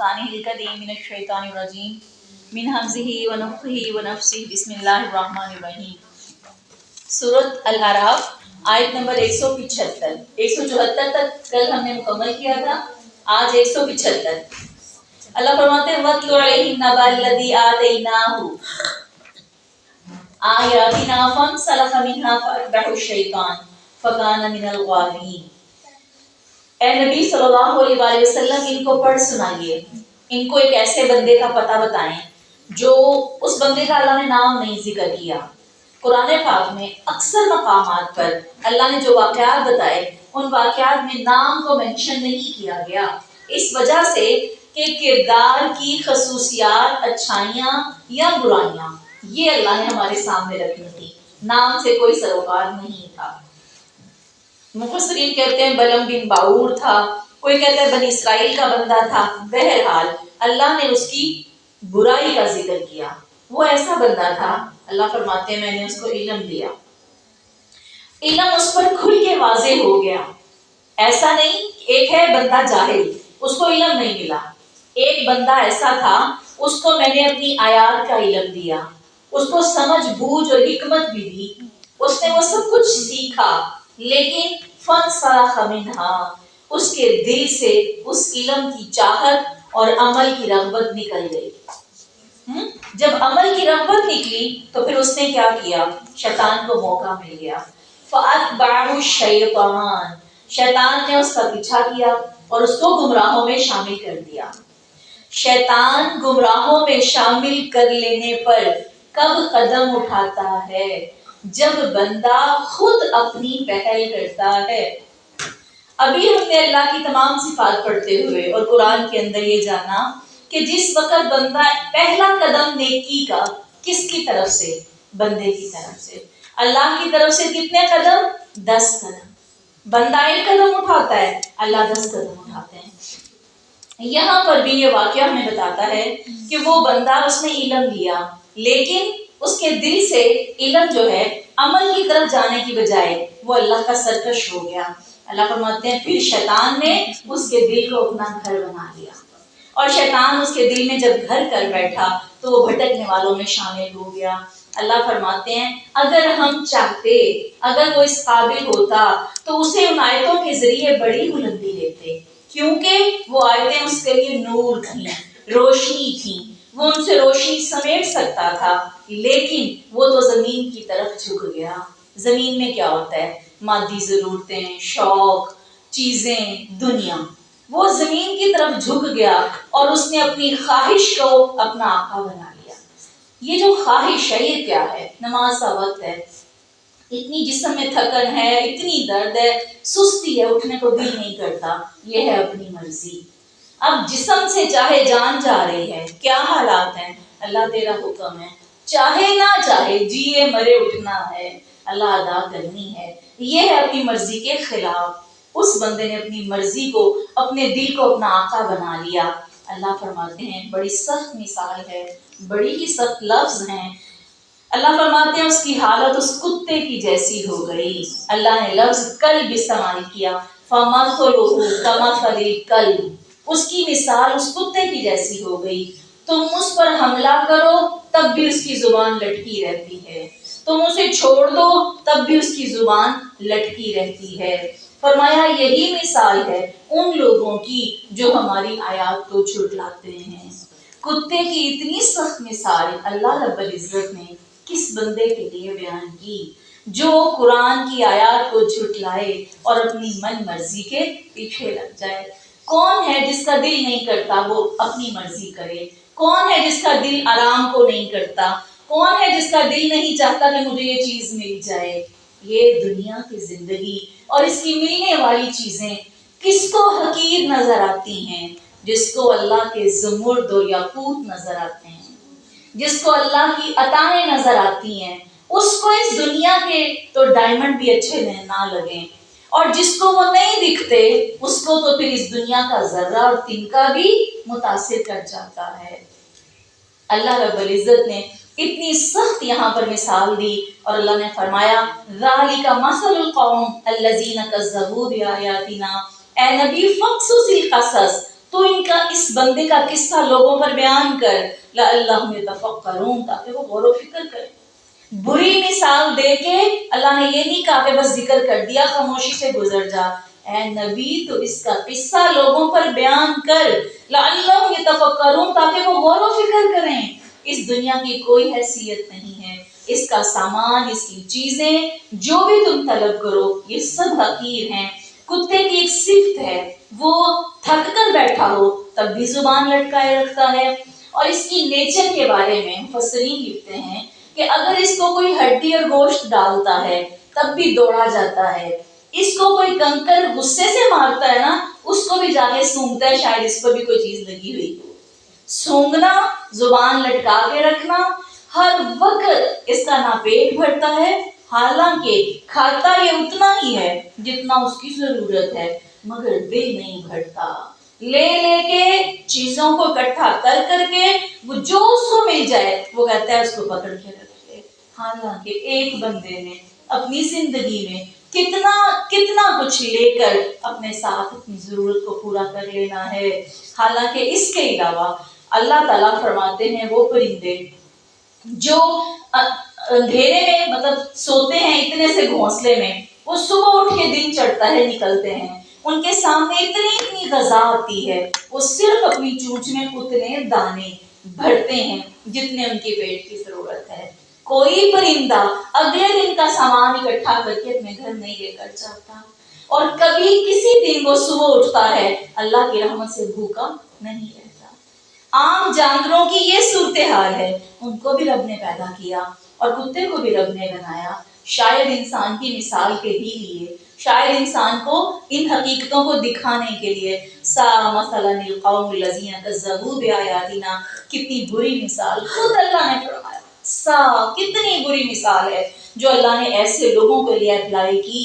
بسلطانه القدیم من الشیطان الرجیم من حمزه ونفخه ونفسه بسم اللہ الرحمن الرحیم۔ سورۃ الاعراف آیت نمبر 175 174 تک کل ہم نے مکمل کیا تھا، آج 175۔ اللہ فرماتے ہیں وَاتْلُ عَلَيْهِمْ نَبَأَ الَّذِي آتَيْنَاهُ آیاتنا فانسلخ منها فأتبعه الشیطان فکان من الغاوین۔ اے نبی صلی اللہ علیہ وآلہ وسلم ان کو پڑھ سنائیے، ان کو ایک ایسے بندے کا پتہ بتائیں جو اس بندے کا اللہ نے نام نہیں ذکر کیا۔ قرآن پاک میں اکثر مقامات پر اللہ نے جو واقعات بتائے ان واقعات میں نام کو مینشن نہیں کیا گیا، اس وجہ سے کہ کردار کی خصوصیات، اچھائیاں یا برائیاں یہ اللہ نے ہمارے سامنے رکھی تھی، نام سے کوئی سروکار نہیں تھا۔ مفسرین کہتے ہیں بلم بن باور تھا، کوئی کہتا ہے بنی اسرائیل کا بندہ تھا، بہرحال اللہ نے اس کی برائی کا ذکر کیا۔ وہ ایسا بندہ تھا، اللہ فرماتے ہیں میں نے اس کو علم دیا، علم اس پر کھل کے واضح ہو گیا۔ ایسا نہیں ایک ہے بندہ جاہل، اس کو علم نہیں ملا، ایک بندہ ایسا تھا اس کو میں نے اپنی آیات کا علم دیا، اس کو سمجھ بوجھ اور حکمت بھی دی، اس نے وہ سب کچھ سیکھا، لیکن فانسلخ منہا اس کے دل سے اس علم کی چاہت اور عمل کی رغبت نکل گئی۔ جب عمل کی رغبت نکلی تو پھر اس نے کیا کیا؟ شیطان کو موقع مل گیا۔ فَأَتْبَعَهُ الشَّيْطَانُ شیطان نے اس کا پیچھا کیا اور اس کو گمراہوں میں شامل کر دیا۔ شیطان گمراہوں میں شامل کر لینے پر کب قدم اٹھاتا ہے؟ جب بندہ خود اپنی پہل کرتا ہے۔ ابھی ہم نے اللہ کی تمام صفات پڑھتے ہوئے اور قرآن کے اندر یہ جانا کہ جس وقت بندہ پہلا قدم نیکی کا کس کی طرف سے؟ بندے کی طرف سے۔ اللہ کی طرف سے کتنے قدم؟ 10 قدم۔ بندہ ایک قدم اٹھاتا ہے، اللہ 10 قدم اٹھاتے ہیں۔ یہاں پر بھی یہ واقعہ ہمیں بتاتا ہے کہ وہ بندہ اس نے علم لیا، لیکن اس کے دل سے علم جو ہے عمل کی طرف جانے کی بجائے وہ اللہ کا سرکش ہو گیا۔ اللہ فرماتے ہیں پھر شیطان نے اس کے دل کو اپنا گھر بنا لیا، اور شیطان اس کے دل میں جب گھر کر بیٹھا تو وہ بھٹکنے والوں میں شامل ہو گیا۔ اللہ فرماتے ہیں اگر ہم چاہتے، اگر وہ اس قابل ہوتا تو اسے ان آیتوں کے ذریعے بڑی بلندی دیتے، کیونکہ وہ آیتیں اس کے لیے نور تھیں، روشنی تھیں، وہ ان سے روشنی سمیٹ سکتا تھا، لیکن وہ تو زمین کی طرف جھک گیا۔ زمین میں کیا ہوتا ہے؟ مادی ضرورتیں، شوق، چیزیں، دنیا۔ وہ زمین کی طرف جھک گیا اور اس نے اپنی خواہش کو اپنا آقا بنا لیا۔ یہ جو خواہش ہے یہ کیا ہے؟ نماز کا وقت ہے، اتنی جسم میں تھکن ہے، اتنی درد ہے، سستی ہے، اٹھنے کو دل نہیں کرتا، یہ ہے اپنی مرضی۔ اب جسم سے چاہے جان جا رہی ہے، کیا حالات ہیں؟ اللہ تیرا حکم ہے، چاہے نہ چاہے جیے مرے اٹھنا ہے، اللہ ادا کرنی ہے، یہ ہے اپنی مرضی کے خلاف۔ اس بندے نے اپنی مرضی کو، اپنے دل کو اپنا آقا بنا لیا۔ اللہ فرماتے ہیں بڑی سخت مثال ہے، بڑی ہی سخت لفظ ہیں۔ اللہ فرماتے ہیں اس کی حالت اس کتے کی جیسی ہو گئی۔ اللہ نے لفظ کلب استعمال کیا، فَمَثَلُهُ كَمَثَلِ الْكَلْبِ، اس کی مثال اس کتے کی جیسی ہو گئی۔ تم اس پر حملہ کرو تب بھی اس کی زبان لٹکی رہتی ہے، تم اسے چھوڑ دو تب بھی اس کی زبان لٹکی رہتی ہے۔ فرمایا یہی مثال ہے ان لوگوں کی جو ہماری آیات کو جھٹلاتے ہیں۔ کتے کی اتنی سخت مثال اللہ رب العزت نے کس بندے کے لیے بیان کی جو قرآن کی آیات کو جھٹلائے اور اپنی من مرضی کے پیچھے لگ جائے۔ کون ہے جس کا دل نہیں کرتا وہ اپنی مرضی کرے؟ کون ہے جس کا دل آرام کو نہیں کرتا؟ کون ہے جس کا دل نہیں چاہتا کہ مجھے یہ چیز مل جائے؟ یہ دنیا کی زندگی اور اس کی ملنے والی چیزیں کس کو حقیر نظر آتی ہیں؟ جس کو اللہ کے زمرد اور یاقوت نظر آتے ہیں، جس کو اللہ کی عطائیں نظر آتی ہیں، اس کو اس دنیا کے تو ڈائمنڈ بھی اچھے نہ لگیں، اور جس کو وہ نہیں دکھتے اس کو تو پھر اس دنیا کا ذرہ اور تنکا بھی متاثر کر جاتا ہے۔ اللہ رب العزت نے اتنی سخت یہاں پر مثال دی اور اللہ نے فرمایا ذَلِكَ مَثَلُ الْقَوْمِ الَّذِينَ كَذَّبُوا بِآيَاتِنَا، اے نبی فَقْصُصِ الْقَصَصَ، تو ان کا اس بندے کا قصہ لوگوں پر بیان کر، لعلہم یتفکرون، تاکہ وہ غور و فکر کریں۔ بری مثال دے کے اللہ نے یہ نہیں کہا کہ بس ذکر کر دیا خاموشی سے گزر جا، اے نبی تو اس کا قصہ لوگوں پر بیان کر، لعلہم یتفکرون، تاکہ وہ غور و فکر کریں۔ اس دنیا کی کوئی حیثیت نہیں ہے، اس کا سامان، اس کی چیزیں جو بھی تم طلب کرو یہ سب حقیر ہیں۔ کتے کی ایک صفت ہے، وہ تھک کر بیٹھا ہو تب بھی زبان لٹکائے رکھتا ہے، اور اس کی نیچر کے بارے میں مفسرین لکھتے ہیں کہ اگر اس کو کوئی ہڈی اور گوشت ڈالتا ہے تب بھی دوڑا جاتا ہے، اس کو کوئی کنکر غصے سے مارتا ہے نا، اس کو بھی جا کے سونگتا ہے، شاید اس پر بھی کوئی چیز لگی ہوئی ہو۔ سونگنا، زبان لٹکا کے رکھنا، ہر وقت اس کا نہ پیٹ بھرتا ہے، حالانکہ کھاتا یہ اتنا ہی ہے جتنا اس کی ضرورت ہے، مگر دل نہیں بھرتا۔ لے لے کے چیزوں کو اکٹھا کر کر کے وہ جو اس کو مل جائے وہ کہتا ہے اس کو پکڑ کے رکھے، حالانکہ ایک بندے نے اپنی زندگی میں کتنا کتنا کچھ لے کر اپنے ساتھ اپنی ضرورت کو پورا کر لینا ہے۔ حالانکہ اس کے علاوہ اللہ تعالیٰ فرماتے ہیں وہ پرندے جو اندھیرے میں مطلب سوتے ہیں اتنے سے گھونسلے میں، وہ صبح اٹھ کے دن چڑھتا ہے نکلتے ہیں، ان کے سامنے اتنی غذا آتی ہے، وہ صرف اپنی چونچ میں اتنے دانے بھرتے ہیں جتنے ان کے پیٹ کی ضرورت ہے۔ کوئی پرندہ اگلے دن کا سامان اکٹھا کر کے اپنے گھر نہیں لے کر جاتا، اور کبھی کسی دن وہ صبح اٹھتا ہے اللہ کی رحمت سے بھوکا نہیں رہتا۔ عام جانوروں کی یہ صورتحال ہے، ان کو بھی رب نے پیدا کیا اور کتے کو بھی رب نے بنایا، شاید انسان کی مثال کے ہی لیے، شاید انسان کو ان حقیقتوں کو دکھانے کے لیے۔ ساء مثلا القوم الذین کذبوا بآیاتنا، کتنی بری مثال خود اللہ نے فرمایا، کتنی بری مثال ہے جو اللہ نے ایسے لوگوں کے لیے اپلائی کی،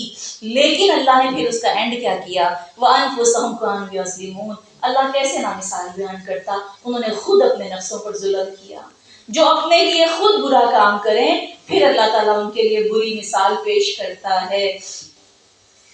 لیکن اللہ نے پھر اس کا اینڈ کیا کیا، وَأَنفُسَهُمْ كَانُوا يَظْلِمُونَ، اللہ کیسے نا مثال بیان کرتا، انہوں نے خود اپنے نفسوں پر ظلم کیا۔ جو اپنے لیے خود برا کام کریں پھر اللہ تعالیٰ ان کے لیے بری مثال پیش کرتا ہے۔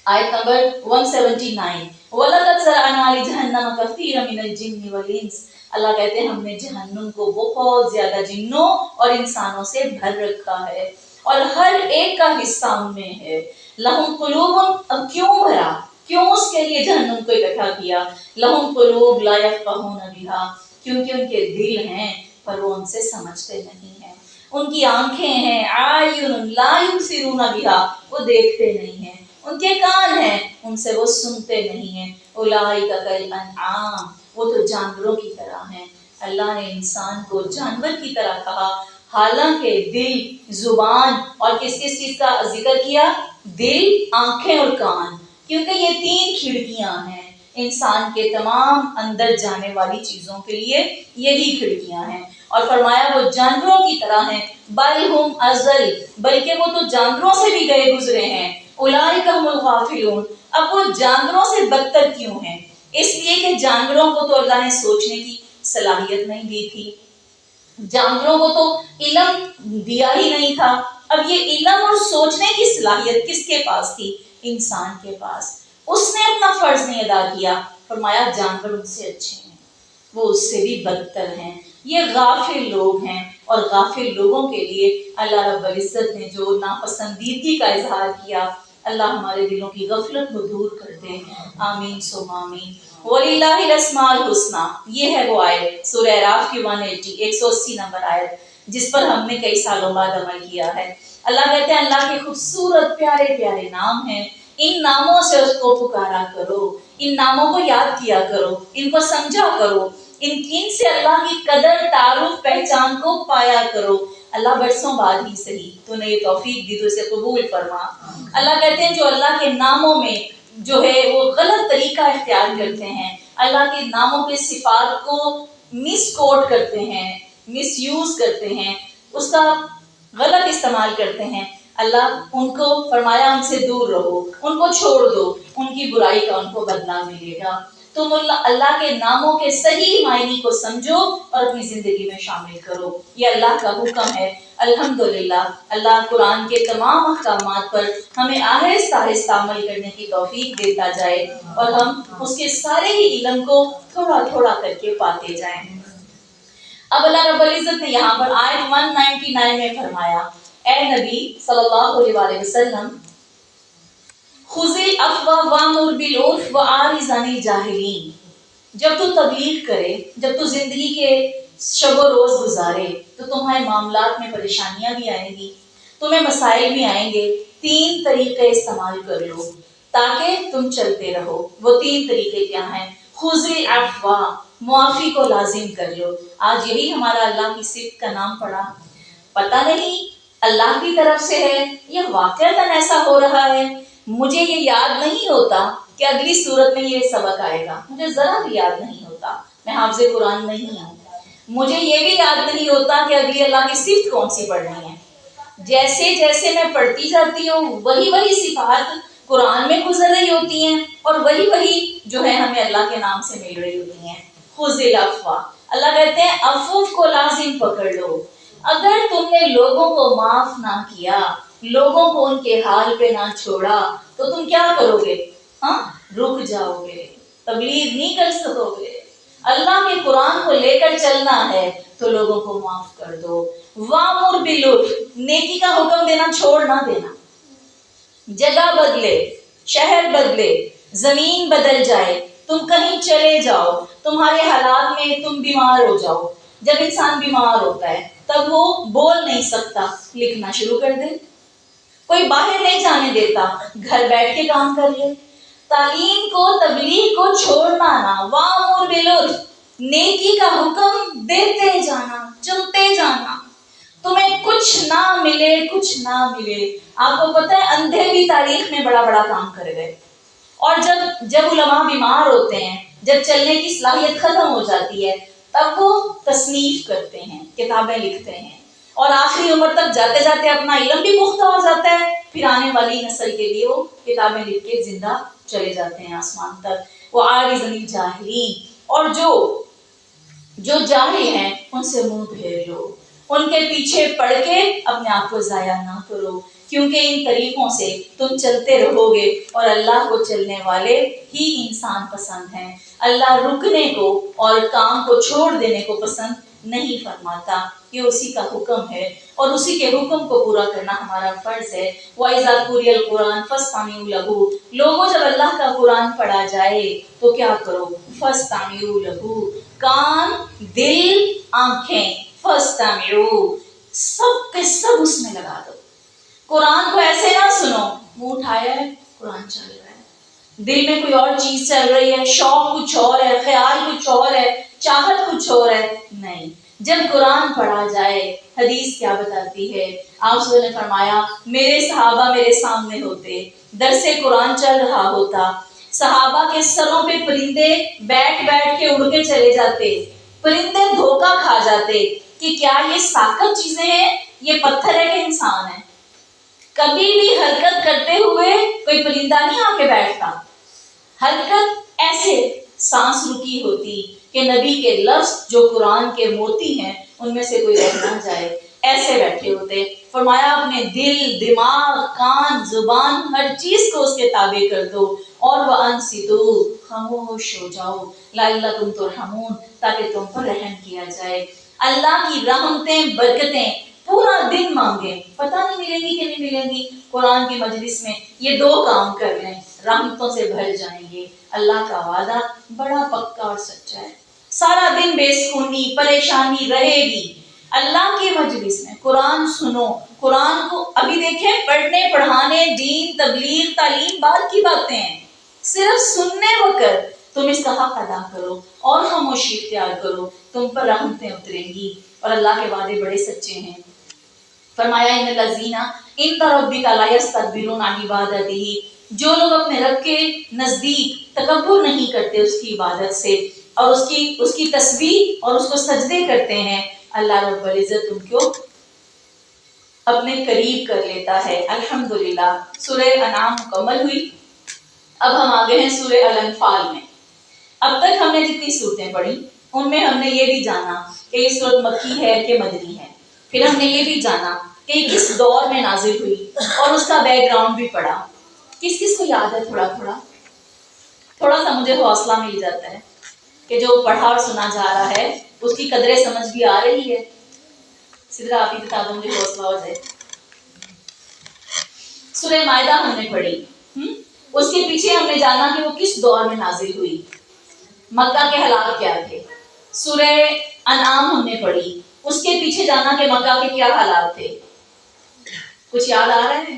آیت نمبر 179، وَلَقَدْ زَرَعْنَا لِجَهَنَّمَ كَثِيرًا مِنَ الْجِنِّ وَالْإِنسِ، اللہ کہتے ہیں ہم نے جہنم کو بہت زیادہ جنوں اور انسانوں سے بھر رکھا ہے، اور ہر ایک کا حصہ ان میں ہے۔ لَهُمْ قُلُوبٌ، اب کیوں بھرا، کیوں اس کے لیے جہنم کو اکٹھا کیا؟ لَهُمْ قُلُوبٌ لَا يَفْقَهُونَ بِهَا، کیونکہ ان کے دل ہیں پر وہ ان سے سمجھتے نہیں ہیں، ان کی آنکھیں ہیں عَيُنٌ لَا يُبْصِرُونَ بِهَا، وہ دیکھتے نہیں ہیں، ان کے کان ہیں ان سے وہ سنتے نہیں ہیں، اولئک کالانعام، وہ تو جانوروں کی طرح ہیں۔ اللہ نے انسان کو جانور کی طرح کہا، حالانکہ دل، زبان اور کس کس چیز کا ذکر کیا؟ دل، آنکھیں اور کان، کیونکہ یہ تین کھڑکیاں ہیں انسان کے تمام اندر جانے والی چیزوں کے لیے، یہی کھڑکیاں ہیں، اور فرمایا وہ جانوروں کی طرح ہیں، بل ہم ازل، بلکہ وہ تو جانوروں سے بھی گئے گزرے ہیں، اولئک هم الغافلون، اب وہ جانوروں سے بدتر کیوں ہیں؟ اس لیے کہ جانوروں کو تو اللہ نے سوچنے کی صلاحیت نہیں دی تھی، جانوروں کو تو علم دیا ہی نہیں تھا، اب یہ علم اور سوچنے کی صلاحیت کس کے پاس تھی؟ انسان کے پاس، اس نے اپنا فرض نہیں ادا کیا، فرمایا جانور ان سے اچھے ہیں، وہ اس سے بھی بدتر ہیں، یہ غافل لوگ ہیں، اور غافل لوگوں کے لیے اللہ رب العزت نے جو ناپسندیدگی کا اظہار کیا، اللہ ہمارے دلوں کی غفلت کو دور کر دے، آمین ثم آمین۔ وَلِلَّهِ الْأَسْمَاءُ الْحُسْنَى، یہ ہے وہ آیت سورہ اعراف کی 180 نمبر آیت جس پر ہم نے کئی سالوں بعد عمل کیا ہے۔ اللہ کہتے ہیں اللہ کے خوبصورت پیارے پیارے نام ہیں، ان ناموں سے اس کو پکارا کرو، ان ناموں کو یاد کیا کرو، ان کو سمجھا کرو، ان سے اللہ کی قدر تعارف پہچان کو پایا کرو۔ اللہ برسوں بعد ہی صحیح تو نے یہ توفیق دی تو اسے قبول فرما۔ اللہ کہتے ہیں جو اللہ کے ناموں میں جو ہے وہ غلط طریقہ اختیار کرتے ہیں، اللہ کے ناموں کے صفات کو مس کوٹ کرتے ہیں، مس یوز کرتے ہیں، اس کا غلط استعمال کرتے ہیں، اللہ ان کو فرمایا ان سے دور رہو، ان کو چھوڑ دو، ان کی برائی کا ان کو بدلہ ملے گا۔ تم اللہ کے ناموں کے صحیح معنی کو سمجھو اور اپنی زندگی میں شامل کرو. یہ اللہ کا حکم ہے. الحمدللہ اللہ قرآن کے تمام احکامات پر ہمیں آہستہ آہستہ عمل کرنے کی توفیق دیتا جائے اور ہم اس کے سارے ہی علم کو تھوڑا تھوڑا کر کے پاتے جائیں. اب اللہ رب العزت نے یہاں پر آیت 199 میں فرمایا، اے نبی صلی اللہ علیہ وسلم، خذ العفو وامر بالعرف واعرض عن الجاہلین. جب تو تبلیغ کرے، جب تو زندگی کے شب و روز گزارے تو تمہارے معاملات میں پریشانیاں بھی آئیں گی، تمہیں مسائل بھی آئیں گے. 3 طریقے استعمال کر لو تاکہ تم چلتے رہو. وہ 3 طریقے کیا ہیں؟ خذ العفو، معافی کو لازم کر لو. آج یہی ہمارا اللہ کی صفت کا نام پڑا. پتہ نہیں اللہ کی طرف سے ہے یا واقعتاً ایسا ہو رہا ہے. مجھے یہ یاد نہیں ہوتا کہ اگلی صورت میں یہ سبق آئے گا، مجھے ذرا بھی یاد نہیں ہوتا. میں حافظ قرآن نہیں ہوں، مجھے یہ بھی یاد نہیں ہوتا کہ اگلی اللہ کی صفت کون سی پڑھنی ہے. جیسے جیسے میں پڑھتی جاتی ہوں وہی صفات قرآن میں گزر رہی ہوتی ہیں اور وہی جو ہے ہمیں اللہ کے نام سے مل رہی ہوتی ہیں. خذ العفو، اللہ کہتے ہیں عفو کو لازم پکڑ لو. اگر تم نے لوگوں کو معاف نہ کیا، لوگوں کو ان کے حال پہ نہ چھوڑا تو تم کیا کرو گے؟ رک جاؤ گے، تبلیغ نہیں کر سکو گے. اللہ کے قرآن کو لے کر چلنا ہے تو لوگوں کو معاف کر دو. وامر بالعرف، نیکی کا حکم دینا چھوڑ نہ دینا. جگہ بدلے، شہر بدلے، زمین بدل جائے، تم کہیں چلے جاؤ، تمہارے حالات میں تم بیمار ہو جاؤ. جب انسان بیمار ہوتا ہے تب وہ بول نہیں سکتا، لکھنا شروع کر دے. کوئی باہر نہیں جانے دیتا، گھر بیٹھ کے کام کر لے. تعلیم کو، تبلیغ کو چھوڑنا نہ. وامر بالعرف، نیکی کا حکم دیتے جانا، چلتے جانا. تمہیں کچھ نہ ملے، کچھ نہ ملے. آپ کو پتہ ہے اندھے بھی تاریخ میں بڑا بڑا کام کر گئے. اور جب علماء بیمار ہوتے ہیں، جب چلنے کی صلاحیت ختم ہو جاتی ہے تب وہ تصنیف کرتے ہیں، کتابیں لکھتے ہیں اور آخری عمر تک جاتے جاتے اپنا علم بھی پختہ ہو جاتا ہے. پھر آنے والی نسل کے لیے وہ کتابیں لکھ کے زندہ چلے جاتے ہیں آسمان تک. وہ عارض عن الجاہلین، اور جو جاہل ہیں ان سے منہ پھیر لو. ان کے پیچھے پڑ کے اپنے آپ کو ضائع نہ کرو، کیونکہ ان طریقوں سے تم چلتے رہو گے اور اللہ کو چلنے والے ہی انسان پسند ہیں. اللہ رکنے کو اور کام کو چھوڑ دینے کو پسند نہیں فرماتا. یہ اسی کا حکم ہے اور اسی کے حکم کو پورا کرنا ہمارا فرض ہے. وَإِذَا قُرِئَ الْقُرْآنُ فَاسْتَمِعُوا لَهُ، لوگوں جب اللہ کا قرآن پڑھا جائے تو کیا کرو؟ فَاسْتَمِعُوا لَهُ، کان، دل، آنکھیں. فَاسْتَمِعُوا، سب کے سب اس میں لگا دو. قرآن کو ایسے نہ سنو، منہ اٹھایا ہے قرآن چل رہا ہے، دل میں کوئی اور چیز چل رہی ہے، شوق کچھ اور ہے، خیال کچھ اور ہے، چاہت کچھ اور ہے. نہیں، جب قرآن پڑھا جائے، حدیث کیا بتاتی ہے؟ آپ صلی اللہ علیہ وسلم نے فرمایا میرے صحابہ میرے سامنے ہوتے، درس قرآن چل رہا ہوتا، صحابہ کے سروں پہ پرندے بیٹھ بیٹھ کے اڑ کے چلے جاتے. پرندے دھوکہ کھا جاتے کہ کیا یہ ساکت چیزیں ہیں، یہ پتھر ہے کہ انسان ہے. کبھی بھی حرکت کرتے ہوئے کوئی پرندہ نہیں آ کے بیٹھتا. حرکت ایسے سانس رکی ہوتی کہ نبی کے لفظ جو قرآن کے موتی ہیں ان میں سے کوئی رہ نہ جائے، ایسے بیٹھے ہوتے. فرمایا اپنے دل، دماغ، کان، زبان، ہر چیز کو اس کے تابع کر دو اور وَأَنصِتُوا، خاموش ہو جاؤ، لَعَلَّكُمْ تُرْحَمُونَ، تاکہ تم پر رحم کیا جائے. اللہ کی رحمتیں، برکتیں پورا دن مانگیں، پتہ نہیں ملیں گی کہ نہیں ملیں گی. قرآن کی مجلس میں یہ 2 کام کر لیں، رحمتوں سے بھر جائیں گے. اللہ کا وعدہ بڑا پکا اور سچا ہے. سارا دن بے سکونی، پریشانی رہے گی. اللہ کی مجلس میں قرآن سنو. قرآن کو ابھی دیکھیں، پڑھنے پڑھانے، دین، تبلیغ، تعلیم بعد کی باتیں ہیں. صرف سننے وقت تم اس کا حق ادا کرو اور خاموشی اختیار کرو، تم پر رحمتیں اتریں گی. اور اللہ کے وعدے بڑے سچے ہیں. فرمایا ان الذین عند ربک لا یستکبرون عن عبادتہ، جو لوگ اپنے رب کے نزدیک تکبر نہیں کرتے اس کی عبادت سے اور اس کی تسبیح اور اس کو سجدے کرتے ہیں، اللہ رب العزت ان کو اپنے قریب کر لیتا ہے. الحمدللہ سورہ انعام مکمل ہوئی. اب ہم آگے ہیں سورہ الانفال میں. اب تک ہم نے جتنی صورتیں پڑھی ان میں ہم نے یہ بھی جانا کہ یہ صورت مکی ہے کہ مدنی ہے، پھر ہم نے یہ بھی جانا کہ یہ کس دور میں نازل ہوئی اور اس کا بیک گراؤنڈ بھی پڑھا۔ کس کس کو یاد ہے تھوڑا تھوڑا؟ تھوڑا سا مجھے حوصلہ مل جاتا ہے کہ جو پڑھا اور سنا جا رہا ہے اس کی قدریں سمجھ بھی آ رہی ہے۔ سدرا آپ ہی بتا دو، مجھے حوصلہ ہو جائے۔ سورہ مائدہ ہم نے پڑھی، اس کے پیچھے ہم نے جانا کہ وہ کس دور میں نازل ہوئی، مکہ کے حالات کیا تھے۔ سورہ انعام ہم نے پڑھی، اس کے پیچھے جانا کہ مکہ کے کیا حالات تھے۔ کچھ یاد آ رہا ہے؟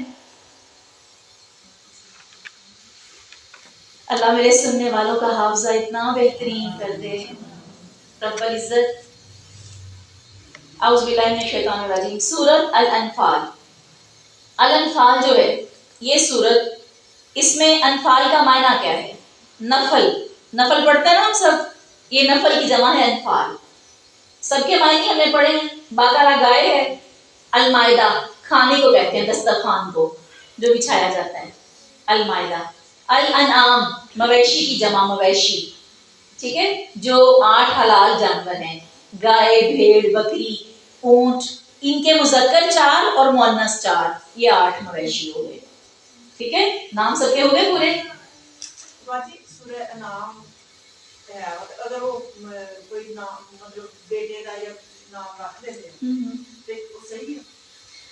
اللہ میرے سننے والوں کا حافظہ اتنا بہترین کر دے رب العزت۔ اعوذ باللہ من الشیطان الرجیم۔ سورۃ الانفال، الانفال جو ہے یہ سورت، اس میں انفال کا معنی کیا ہے؟ نفل، نفل پڑھتے ہیں نا ہم سب، یہ نفل کی جمع ہے انفال۔ سب کے معنی ہم نے پڑھے ہیں، بقرہ گائے ہے، المائدہ کھانے کو کہتے ہیں، دسترخوان کو جو بچھایا جاتا ہے، المائدہ۔ الانعام مویشی کی جمع، مویشی، ٹھیک ہے، جو 8 حلال جانور ہیں، گائے، بھیڑ، بکری، اونٹ، ان کے مذکر 4 اور مؤنث 4، یہ 8 مویشی ہو گئے، ٹھیک ہے، نام سب کے ہو گئے پورے۔ سورہ انعام ہے، اگر وہ کوئی نام مطلب بیٹے کا یا نام رکھ دیتے ہیں تو صحیح ہے؟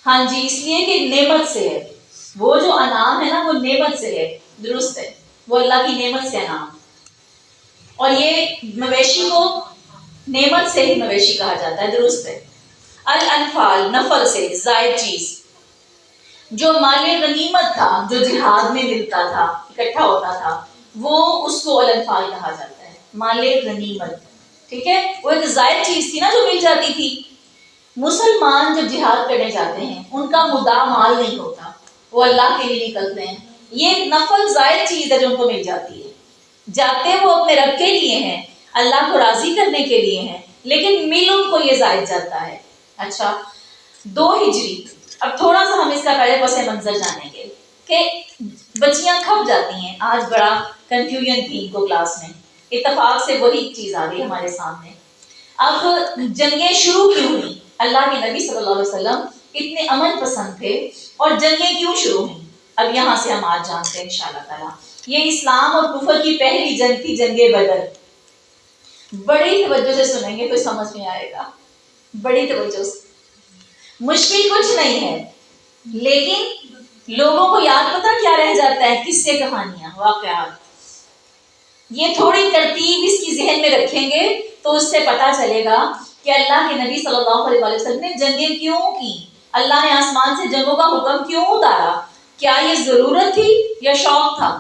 ہاں جی، اس لیے کہ نعمت سے ہے، وہ جو انعام ہے نا وہ نعمت سے ہے، درست ہے، وہ اللہ کی نعمت سے انعام، اور یہ مویشی کو نعمت سے ہی مویشی کہا جاتا ہے، درست ہے۔ الانفال نفل سے، زائد چیز، جو مال غنیمت تھا، جو جہاد میں ملتا تھا، اکٹھا ہوتا تھا، وہ اس کو الانفال کہا جاتا ہے، مال غنیمت، ٹھیک ہے، وہ ایک زائد چیز تھی نا جو مل جاتی تھی۔ مسلمان جب جہاد کرنے جاتے ہیں ان کا مدعا مال نہیں ہوتا، وہ اللہ کے لیے نکلتے ہیں، یہ نفل زائد چیز ہے جو ان کو مل جاتی ہے، جاتے وہ اپنے رب کے لیے ہیں، اللہ کو راضی کرنے کے لیے ہیں، لیکن مل ان کو یہ زائد جاتا ہے۔ اچھا، 2 ہجری، اب تھوڑا سا ہم اس کا پہلے پس منظر جانیں گے کہ بچیاں کھپ جاتی ہیں، آج بڑا کنفیوژن تھی ان کو کلاس میں، اتفاق سے وہی چیز آ گئی ہمارے سامنے۔ اب جنگیں شروع کیوں ہوئی؟ اللہ کے نبی صلی اللہ علیہ وسلم اتنے امن پسند تھے، اور جنگیں کیوں شروع ہوئیں اب یہاں سے ہم آج جانتے ہیں انشاءاللہ تعالیٰ۔ یہ اسلام اور کفر کی پہلی جنگ تھی، جنگ بدر۔ بڑی توجہ سے سنیں گے تو سمجھ میں آئے گا، بڑی توجہ سے، مشکل کچھ نہیں ہے، لیکن لوگوں کو یاد پتہ کیا رہ جاتا ہے؟ قصے، کہانیاں، واقعات۔ یہ تھوڑی ترتیب اس کی ذہن میں رکھیں گے تو اس سے پتہ چلے گا کہ اللہ کے نبی صلی اللہ علیہ وسلم نے جنگیں کیوں کی، اللہ نے آسمان سے جنگوں کا حکم کیوں اتارا، کیا یہ ضرورت تھی یا شوق تھا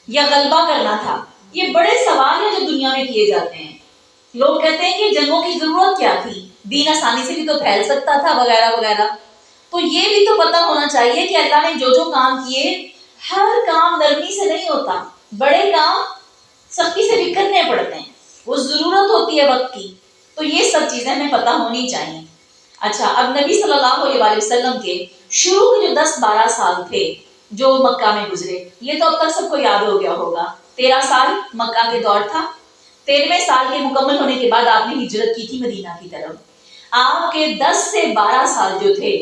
یا غلبہ کرنا تھا؟ یہ بڑے سوال ہیں جو دنیا میں کیے جاتے ہیں۔ لوگ کہتے ہیں کہ جنگوں کی ضرورت کیا تھی، دین آسانی سے بھی تو پھیل سکتا تھا، وغیرہ وغیرہ۔ تو یہ بھی تو پتہ ہونا چاہیے کہ اللہ نے جو جو کام کیے، ہر کام نرمی سے نہیں ہوتا، بڑے کام سختی سے بھی کرنے پڑتے ہیں، وہ ضرورت ہوتی ہے وقت کی، تو یہ سب چیزیں ہمیں پتہ ہونی چاہیے۔ اچھا، اب نبی صلی اللہ علیہ وسلم کے شروع کے جو 10-12 سال تھے جو مکہ میں گزرے، یہ تو اب تک سب کو یاد ہو گیا ہوگا۔ 13 سال مکہ کے دور تھا، 13ویں سال کے مکمل ہونے کے بعد آپ نے ہجرت کی تھی مدینہ کی طرف۔ آپ کے 10 سے 12 سال جو تھے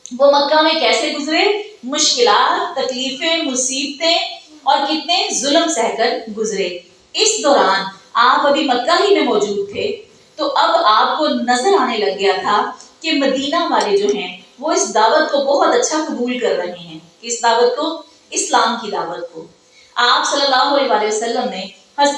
وہ مکہ میں کیسے گزرے؟ مشکلات، تکلیفیں، مصیبتیں اور کتنے ظلم سہ کر گزرے۔ اس دوران آپ ابھی مکہ ہی میں موجود تھے، تو اب آپ کو نظر آنے لگ گیا تھا کہ مدینہ والے جو ہیں وہ اس دعوت کو بہت اچھا قبول کر رہے ہیں۔ اس دعوت کو، اسلام کی دعوت کو آپ صلی اللہ علیہ وسلم نے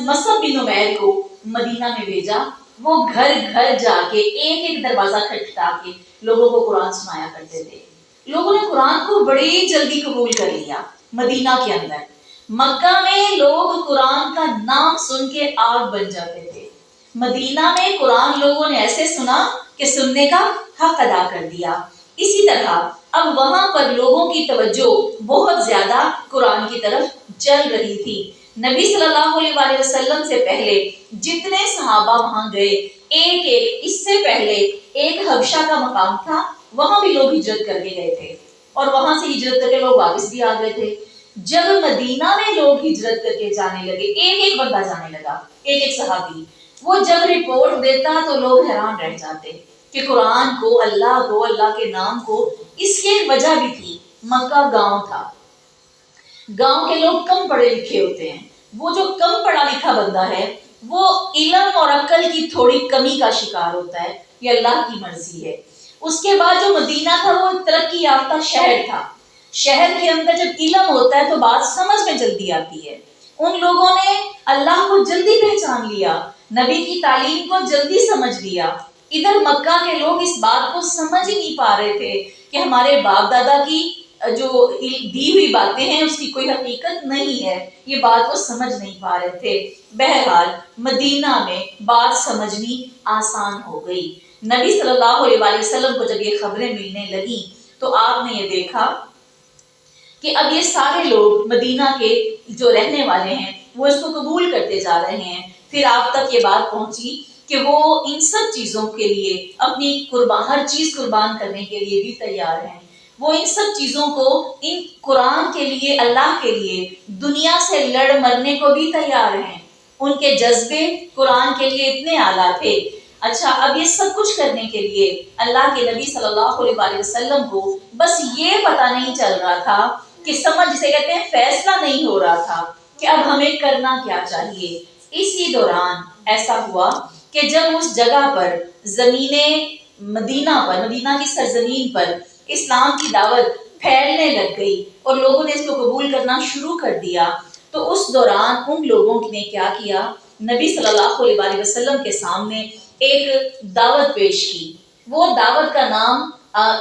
مصعب بن عمیر کو مدینہ میں بھیجا، وہ گھر گھر جا کے ایک ایک دروازہ کھٹکھٹا کے لوگوں کو قرآن سنایا کرتے تھے۔ لوگوں نے قرآن کو بڑی جلدی قبول کر لیا مدینہ کے اندر۔ مکہ میں لوگ قرآن کا نام سن کے آگ بن جاتے تھے، مدینہ میں قرآن لوگوں نے ایسے سنا کہ سننے کا حق ادا کر دیا۔ اسی طرح اب وہاں پر لوگوں کی توجہ بہت زیادہ قرآن کی طرف چل رہی تھی۔ نبی صلی اللہ علیہ وسلم سے پہلے جتنے صحابہ وہاں گئے، ایک ایک، اس سے پہلے ایک حبشہ کا مقام تھا، وہاں بھی لوگ ہجرت کر کے گئے تھے، اور وہاں سے ہجرت کر کے لوگ واپس بھی آ گئے تھے۔ جب مدینہ میں لوگ ہجرت کر کے جانے لگے، ایک ایک بندہ جانے لگا، ایک ایک صحابی، وہ جب رپورٹ دیتا تو لوگ حیران رہ جاتے کہ قرآن کو، اللہ کے نام کو، اس کی ایک وجہ بھی تھی، مکہ گاؤں تھا، گاؤں کے لوگ کم پڑھے لکھے ہوتے ہیں، وہ جو کم پڑھا لکھا بندہ ہے وہ علم اور عقل کی تھوڑی کمی کا شکار ہوتا ہے، یہ اللہ کی مرضی ہے۔ اس کے بعد جو مدینہ تھا وہ ترقی یافتہ شہر تھا، شہر کے اندر جب علم ہوتا ہے تو بات سمجھ میں جلدی آتی ہے، ان لوگوں نے اللہ کو جلدی پہچان لیا، نبی کی تعلیم کو جلدی سمجھ لیا۔ ادھر مکہ کے لوگ اس بات کو سمجھ ہی نہیں پا رہے تھے کہ ہمارے باپ دادا کی جو دی ہوئی باتیں ہیں اس کی کوئی حقیقت نہیں ہے، یہ بات وہ سمجھ نہیں پا رہے تھے۔ بہرحال مدینہ میں بات سمجھنی آسان ہو گئی۔ نبی صلی اللہ علیہ وسلم کو جب یہ خبریں ملنے لگی تو آپ نے یہ دیکھا کہ اب یہ سارے لوگ مدینہ کے جو رہنے والے ہیں وہ اس کو قبول کرتے جا رہے ہیں۔ پھر آپ تک یہ بات پہنچی کہ وہ ان سب چیزوں کے لیے اپنی ہر چیز قربان کرنے کے لیے بھی تیار ہیں، وہ ان سب چیزوں کو، ان قرآن کے لیے، اللہ کے لیے دنیا سے لڑ مرنے کو بھی تیار ہیں، ان کے جذبے قرآن کے لیے اتنے اعلیٰ تھے۔ اچھا، اب یہ سب کچھ کرنے کے لیے اللہ کے نبی صلی اللہ علیہ وسلم کو بس یہ پتہ نہیں چل رہا تھا کہ سمجھ جسے کہتے ہیں فیصلہ نہیں ہو رہا تھا کہ اب ہمیں کرنا کیا چاہیے۔ اسی دوران ایسا ہوا کہ جب اس جگہ پر مدینہ کی سرزمین پر اسلام کی دعوت پھیلنے لگ گئی اور لوگوں نے اس کو قبول کرنا شروع کر دیا، تو اس دوران ان لوگوں نے کیا کیا، نبی صلی اللہ علیہ وسلم کے سامنے ایک دعوت پیش کی۔ وہ دعوت کا نام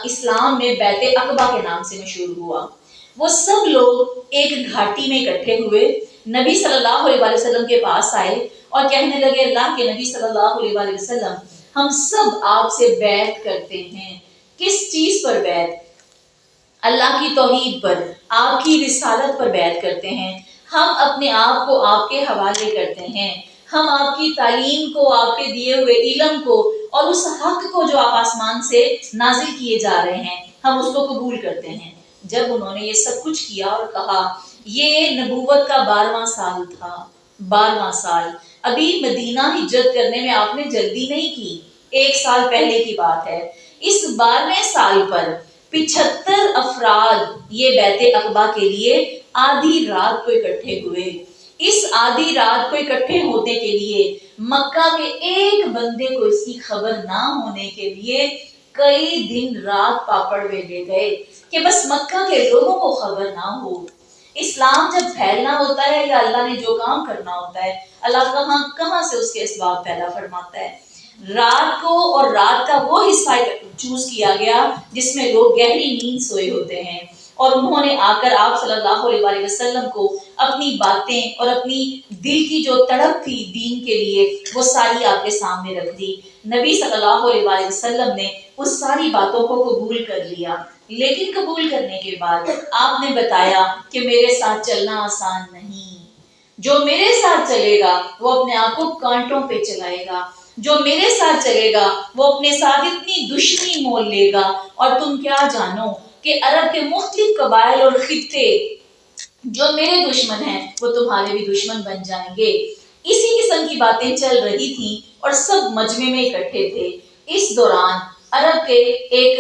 اسلام میں بیت عقبہ کے نام سے مشہور ہوا۔ وہ سب لوگ ایک گھاٹی میں اکٹھے ہوئے، نبی صلی اللہ علیہ وسلم کے پاس آئے اور کہنے لگے، اللہ کے نبی صلی اللہ علیہ وسلم، ہم سب آپ سے بیعت کرتے ہیں۔ کس چیز پر بیعت؟ اللہ کی توحید پر، آپ کی رسالت پر بیعت کرتے ہیں، ہم اپنے آپ کو آپ کے حوالے کرتے ہیں، ہم آپ کی تعلیم کو، آپ کے دیے ہوئے علم کو اور اس حق کو جو آپ آسمان سے نازل کیے جا رہے ہیں، ہم اس کو قبول کرتے ہیں۔ جب انہوں نے یہ سب کچھ کیا اور کہا، یہ نبوت کا 12واں سال تھا، 12واں سال، ابھی مدینہ ہجرت کرنے میں آپ نے جلدی نہیں کی، 1 سال پہلے کی بات ہے۔ اس 12ویں سال پر 75 افراد یہ بیت عقبہ کے لیے آدھی رات کو اکٹھے ہوئے۔ اس آدھی رات کو اکٹھے ہونے کے لیے مکہ کے ایک بندے کو اس کی خبر نہ ہونے کے لیے کئی دن رات پاپڑ ویلے گئے کہ بس مکہ کے لوگوں کو خبر نہ ہو۔ اسلام جب پھیلنا ہوتا ہے یا اللہ نے جو کام کرنا ہوتا ہے، اللہ کہاں سے اس کے اسباب پیدا فرماتا ہے۔ رات کو اور رات کا وہ حصہ چوز کیا گیا جس میں لوگ گہری نیند سوئے ہوتے ہیں، اور انہوں نے آ کر آپ صلی اللہ علیہ وسلم کو اپنی باتیں اور اپنی دل کی جو تڑپ تھی دین کے لیے وہ ساری آپ کے سامنے رکھ دی۔ نبی صلی اللہ علیہ وسلم نے اس ساری باتوں کو قبول کر لیا، لیکن قبول کرنے کے بعد آپ نے بتایا کہ میرے ساتھ چلنا آسان نہیں، جو میرے ساتھ چلے گا وہ اپنے آپ کو کانٹوں پہ چلائے گا، جو میرے ساتھ چلے گا وہ اپنے ساتھ اتنی دشمنی مول لے گا، اور تم کیا جانو کہ عرب کے مختلف قبائل اور خطے جو میرے دشمن ہیں وہ تمہارے بھی دشمن بن جائیں گے۔ اسی قسم کی باتیں چل رہی تھیں اور سب مجمع میں اکٹھے تھے۔ اس دوران عرب کے ایک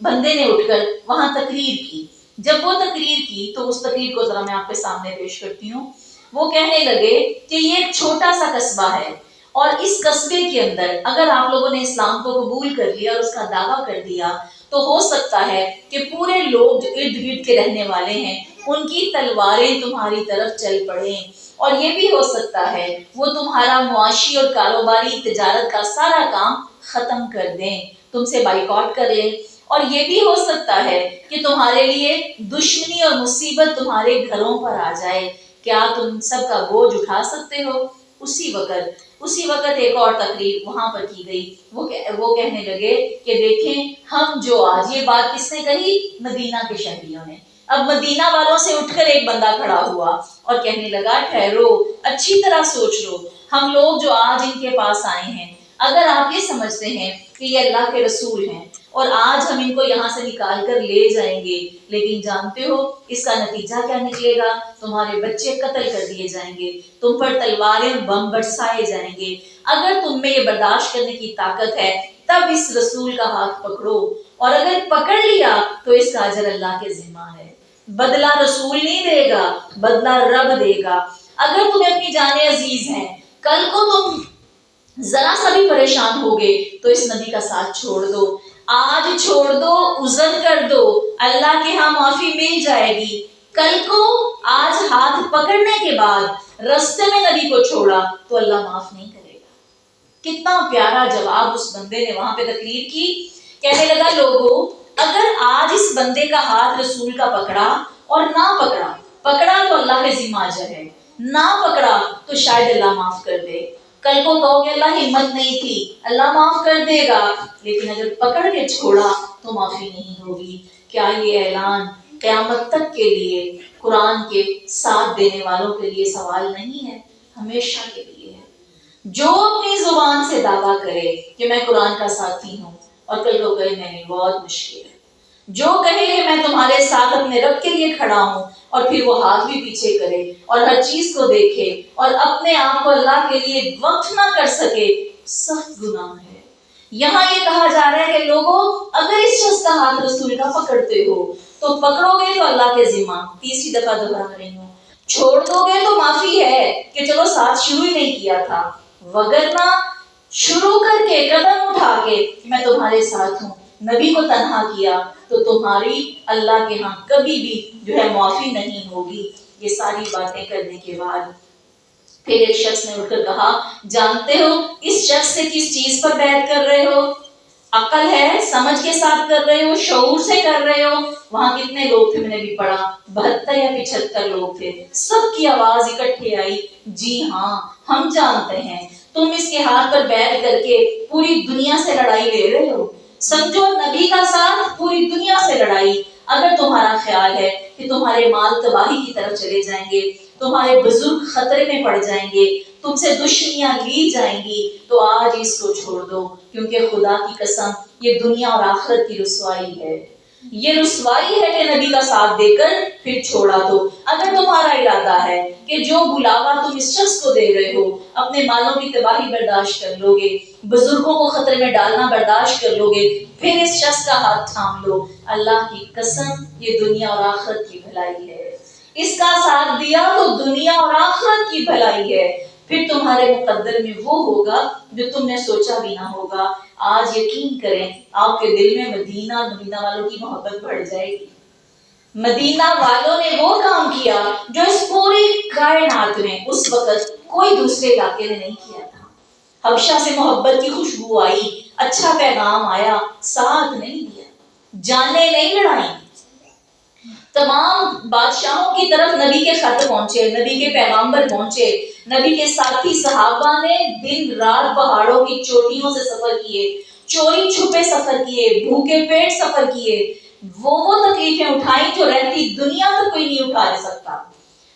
بندے نے اٹھ کر وہاں تقریر کی۔ جب وہ تقریر کی تو اس تقریر کو ذرا میں آپ کے سامنے پیش کرتی ہوں۔ وہ کہنے لگے کہ یہ ایک چھوٹا سا قصبہ ہے، اور اس قصبے کے اندر اگر آپ لوگوں نے اسلام کو قبول کر لیا اور اس کا دعویٰ کر دیا تو ہو سکتا ہے کہ پورے لوگ جو ارد گرد کے رہنے والے ہیں ان کی تلواریں تمہاری طرف چل پڑیں، اور یہ بھی ہو سکتا ہے وہ تمہارا معاشی اور کاروباری تجارت کا سارا کام ختم کر دیں، تم سے بائیکاٹ کر لیں، اور یہ بھی ہو سکتا ہے کہ تمہارے لیے دشمنی اور مصیبت تمہارے گھروں پر آ جائے، کیا تم سب کا بوجھ اٹھا سکتے ہو؟ اسی وقت ایک اور تقریر وہاں پر کی گئی۔ وہ کہنے لگے کہ دیکھیں، ہم جو آج، یہ بات کس نے کہی؟ مدینہ کے شہریوں نے۔ اب مدینہ والوں سے اٹھ کر ایک بندہ کھڑا ہوا اور کہنے لگا، ٹھہرو، اچھی طرح سوچ لو، ہم لوگ جو آج ان کے پاس آئے ہیں، اگر آپ یہ سمجھتے ہیں کہ یہ اللہ کے رسول ہیں اور آج ہم ان کو یہاں سے نکال کر لے جائیں گے، لیکن جانتے ہو اس کا نتیجہ کیا نکلے گا؟ تمہارے بچے قتل کر دیے جائیں گے، تم پر تلواریں بم برسائے جائیں گے۔ اگر تم میں یہ برداشت کرنے کی طاقت ہے تب اس رسول کا ہاتھ پکڑو، اور اگر پکڑ لیا تو اس کا اجر اللہ کے ذمہ ہے۔ بدلہ رسول نہیں دے گا، بدلہ رب دے گا۔ اگر تمہیں اپنی جانیں عزیز ہیں، کل کو تم ذرا سا بھی پریشان ہوگے تو اس نبی کا ساتھ چھوڑ دو، آج چھوڑ دو، عذر کر دو، اللہ کے ہاں معافی مل جائے گی۔ کل کو آج ہاتھ پکڑنے کے بعد رستے میں نبی کو چھوڑا تو اللہ معاف نہیں کرے گا۔ کتنا پیارا جواب اس بندے نے وہاں پہ تقریر کی۔ کہنے لگا لوگوں، اگر آج اس بندے کا ہاتھ رسول کا پکڑا اور نہ پکڑا، پکڑا تو اللہ کے ذمہ اجر ہے، نہ پکڑا تو شاید اللہ معاف کر دے۔ کل کو کہو گے اللہ ہمت نہیں تھی، اللہ معاف کر دے گا، لیکن اگر پکڑ کے چھوڑا تو معافی نہیں ہوگی۔ کیا یہ اعلان قیامت تک کے لیے قرآن کے ساتھ دینے والوں کے لیے سوال نہیں ہے؟ ہمیشہ کے لیے ہے۔ جو اپنی زبان سے دعویٰ کرے کہ میں قرآن کا ساتھی ہوں اور کل کو کہے نہیں، بہت مشکل ہے۔ جو کہے کہ میں تمہارے ساتھ اپنے رب کے لیے کھڑا ہوں اور پھر وہ ہاتھ بھی پیچھے کرے اور ہر چیز کو دیکھے اور اپنے آپ کو اللہ کے لیے وقف نہ کر سکے، سخت گناہ ہے۔ یہاں یہ کہا جا رہا ہے کہ لوگوں، اگر اس شخص کا ہاتھ رسول کا پکڑتے ہو تو پکڑو گے تو اللہ کے ذمہ، تیسری دفعہ دوہرا رہی ہوں، چھوڑ دو گے تو معافی ہے کہ چلو ساتھ شروع ہی نہیں کیا تھا، وگرنہ شروع کر کے قدم اٹھا کے میں تمہارے ساتھ ہوں، نبی کو تنہا کیا تو تمہاری اللہ کے ہاں کبھی بھی جو ہے معافی نہیں ہوگی۔ یہ ساری باتیں کرنے کے بعد پھر ایک شخص نے اٹھ کر کہا، جانتے ہو اس شخص سے کس چیز پر بیعت کر رہے ہو؟ عقل ہے، سمجھ کے ساتھ کر رہے ہو، شعور سے کر رہے ہو؟ وہاں کتنے لوگ تھے میں نے بھی پڑھا، 72 یا 75 لوگ تھے، سب کی آواز اکٹھے آئی، جی ہاں ہم جانتے ہیں تم اس کے ہاتھ پر بیعت کر کے پوری دنیا سے لڑائی لے رہے ہو۔ سمجھو نبی کا ساتھ پوری دنیا سے لڑائی۔ اگر تمہارا خیال ہے کہ تمہارے مال تباہی کی طرف چلے جائیں گے، تمہارے بزرگ خطرے میں پڑ جائیں گے، تم سے دشمنیاں لی جائیں گی، تو آج اس کو چھوڑ دو، کیونکہ خدا کی قسم یہ دنیا اور آخرت کی رسوائی ہے۔ یہ رسوائی ہے کہ نبی کا ساتھ دے کر پھر چھوڑا دو۔ اگر تمہارا ارادہ ہے کہ جو بلاوا تم اس شخص کو دے رہے ہو، اپنے مالوں کی تباہی برداشت کر لو گے، بزرگوں کو خطرے میں ڈالنا برداشت کر لو گے، پھر اس شخص کا ہاتھ تھام لو، اللہ کی قسم یہ دنیا اور آخرت کی بھلائی ہے۔ اس کا ساتھ دیا تو دنیا اور آخرت کی بھلائی ہے، پھر تمہارے مقدر میں وہ ہوگا جو تم نے سوچا بھی نہ ہوگا۔ آج یقین کریں آپ کے دل میں مدینہ اور مدینہ والوں کی محبت بڑھ جائے گی۔ مدینہ والوں نے وہ کام کیا جو اس پوری کائنات میں اس وقت کوئی دوسرے علاقے نے نہیں کیا تھا۔ حبشہ سے محبت کی خوشبو آئی، اچھا پیغام آیا، ساتھ نہیں دیا، جانیں نہیں لڑائیں۔ تمام بادشاہوں کی طرف نبی کے خط پہنچے، نبی کے پیغامبر پہنچے، نبی کے ساتھی صحابہ نے دن رات پہاڑوں کی چوٹیوں سے سفر کیے، چوری چھپے سفر کیے، بھوکے پیٹ سفر کیے، وہ تکلیفیں اٹھائیں جو رہتی دنیا تک کوئی نہیں اٹھا سکتا۔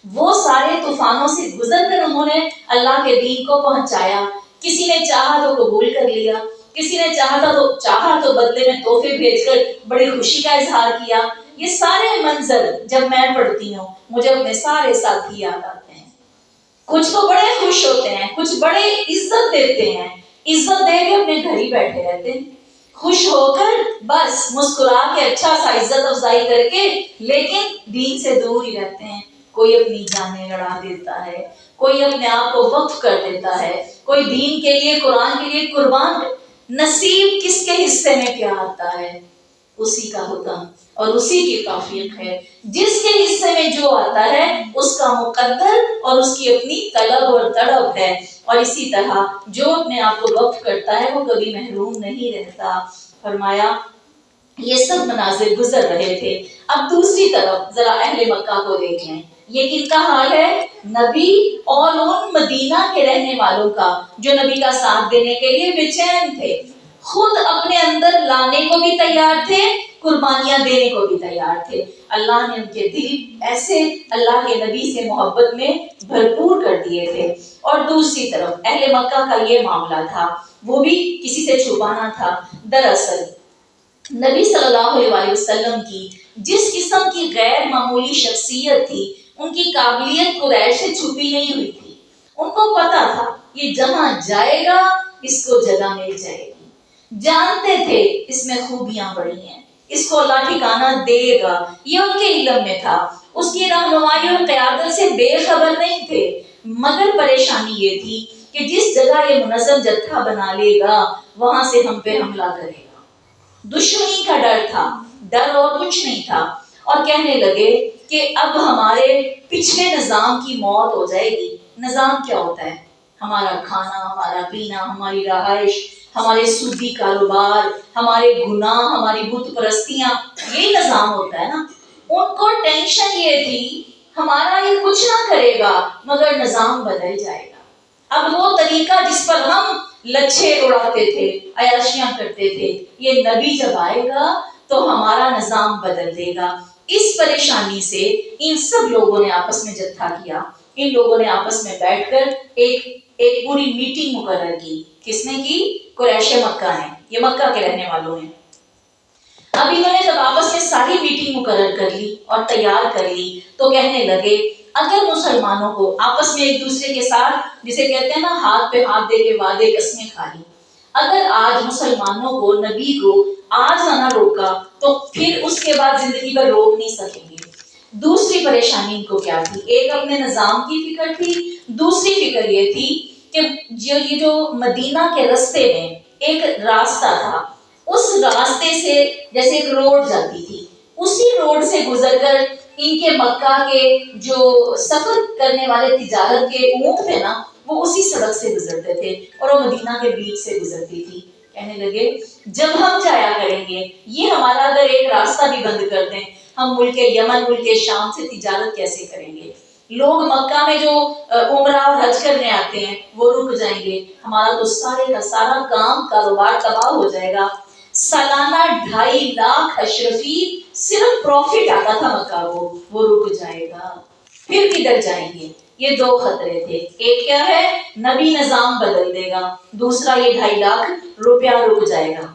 وہ سارے طوفانوں سے گزر کر انہوں نے اللہ کے دین کو پہنچایا۔ کسی نے چاہا تو قبول کر لیا، کسی نے چاہا تو بدلے میں تحفے بھیج کر بڑی خوشی کا اظہار کیا۔ یہ سارے منظر جب میں پڑھتی ہوں مجھے اپنے سارے ساتھی یاد آتے ہیں۔ کچھ تو بڑے خوش ہوتے ہیں، کچھ بڑے عزت دیتے ہیں، عزت دے کے اپنے گھر ہی بیٹھے رہتے ہیں، خوش ہو کر بس مسکرا کے اچھا سا عزت افزائی کر کے، لیکن دین سے دور ہی رہتے ہیں۔ کوئی اپنی جانیں لڑا دیتا ہے، کوئی اپنے آپ کو وقف کر دیتا ہے، کوئی دین کے لیے قرآن کے لیے قربان۔ نصیب کس کے حصے میں کیا آتا ہے، اسی کا حکم اور اسی کی توفیق ہے۔ جس کے حصے میں جو آتا ہے اس کا مقدر اور اس کی اپنی طلب اور تڑپ ہے، اور اسی طرح جو اپنے آپ کو وقف کرتا ہے وہ کبھی محروم نہیں رہتا۔ فرمایا یہ سب مناظر گزر رہے تھے۔ اب دوسری طرف ذرا اہل مکہ کو دیکھ لیں، یہ کن کا حال ہے؟ نبی اور ان مدینہ کے رہنے والوں کا جو نبی کا ساتھ دینے کے لیے بے چین تھے، خود اپنے اندر لانے کو بھی تیار تھے، قربانیاں دینے کو بھی تیار تھے۔ اللہ نے ان کے دل ایسے اللہ کے نبی سے محبت میں بھرپور کر دیے تھے۔ اور دوسری طرف اہل مکہ کا یہ معاملہ تھا، وہ بھی کسی سے چھپانا تھا۔ دراصل نبی صلی اللہ علیہ وسلم کی جس قسم کی غیر معمولی شخصیت تھی، ان کی قابلیت قریش سے چھپی نہیں ہوئی تھی۔ ان کو پتا تھا یہ جہاں جائے گا اس کو جگہ مل جائے گی، جانتے تھے اس میں خوبیاں بڑی ہیں، اس کو اللہ ٹھکانہ دے گا، یہ ان کے علم میں تھا۔ اس کی رہنمائی اور قیادت سے بے خبر نہیں تھے، مگر پریشانی یہ تھی کہ جس جگہ یہ منظم جتھا بنا لے گا وہاں سے ہم پہ حملہ کرے گا۔ دشمنی کا ڈر تھا، ڈر اور کچھ نہیں تھا، اور کہنے لگے کہ اب ہمارے پچھلے نظام کی موت ہو جائے گی۔ نظام کیا ہوتا ہے؟ ہمارا کھانا، ہمارا پینا، ہماری رہائش، ہمارے سودی کاروبار، ہمارے گناہ، ہماری بت پرستیاں، یہی نظام ہوتا ہے نا۔ ان کو ٹینشن یہ تھی ہمارا یہ کچھ نہ کرے گا مگر نظام بدل جائے گا۔ اب وہ طریقہ جس پر ہم لچھے اڑاتے تھے، عیاشیاں کرتے تھے، یہ نبی جب آئے گا تو ہمارا نظام بدل دے گا۔ اس پریشانی سے ان سب لوگوں نے آپس میں جتھا کیا، ان لوگوں نے آپس میں بیٹھ کر ایک پوری میٹنگ مقرر کی۔ کس نے کی؟ قریش مکہ نے، یہ مکہ کے رہنے والوں نے۔ اب انہوں نے جب آپس میں ساری میٹنگ مقرر کر لی اور تیار کر لی تو کہنے لگے اگر مسلمانوں کو آپس میں ایک دوسرے کے ساتھ، جسے کہتے ہیں نا ہاتھ پہ ہاتھ دے کے وعدے قسمیں کھا لی، اگر آج مسلمانوں کو، نبی کو آج نہ روکا تو پھر اس کے بعد زندگی پر روک نہیں سکیں گے۔ دوسری پریشانی ان کو کیا تھی؟ ایک اپنے نظام کی فکر تھی، دوسری فکر یہ تھی کہ یہ جو مدینہ کے راستے میں ایک راستہ تھا، اس راستے سے جیسے ایک روڈ جاتی تھی، اسی روڈ سے گزر کر ان کے مکہ کے جو سفر کرنے والے تجارت کے اونٹ تھے نا، وہ اسی سڑک سے گزرتے تھے اور وہ مدینہ کے بیچ سے گزرتی تھی۔ کہنے لگے جب ہم جایا کریں گے، یہ ہمارا اگر ایک راستہ بھی بند کر دیں، ہم ملک یمن، ملک شام سے تجارت کیسے کریں گے؟ لوگ مکہ میں جو عمرہ اور حج کرنے آتے ہیں وہ رک جائیں گے، ہمارا تو سارے کا سارا کام کاروبار تباہ ہو جائے گا۔ سالانہ 2.5 لاکھ اشرفی صرف پروفٹ آتا تھا مکہ کو، وہ رک جائے گا، پھر کدھر جائیں گے؟ یہ دو خطرے تھے، ایک کیا ہے؟ نبی نظام بدل دے گا، دوسرا یہ 2.5 لاکھ روپیہ رک جائے گا۔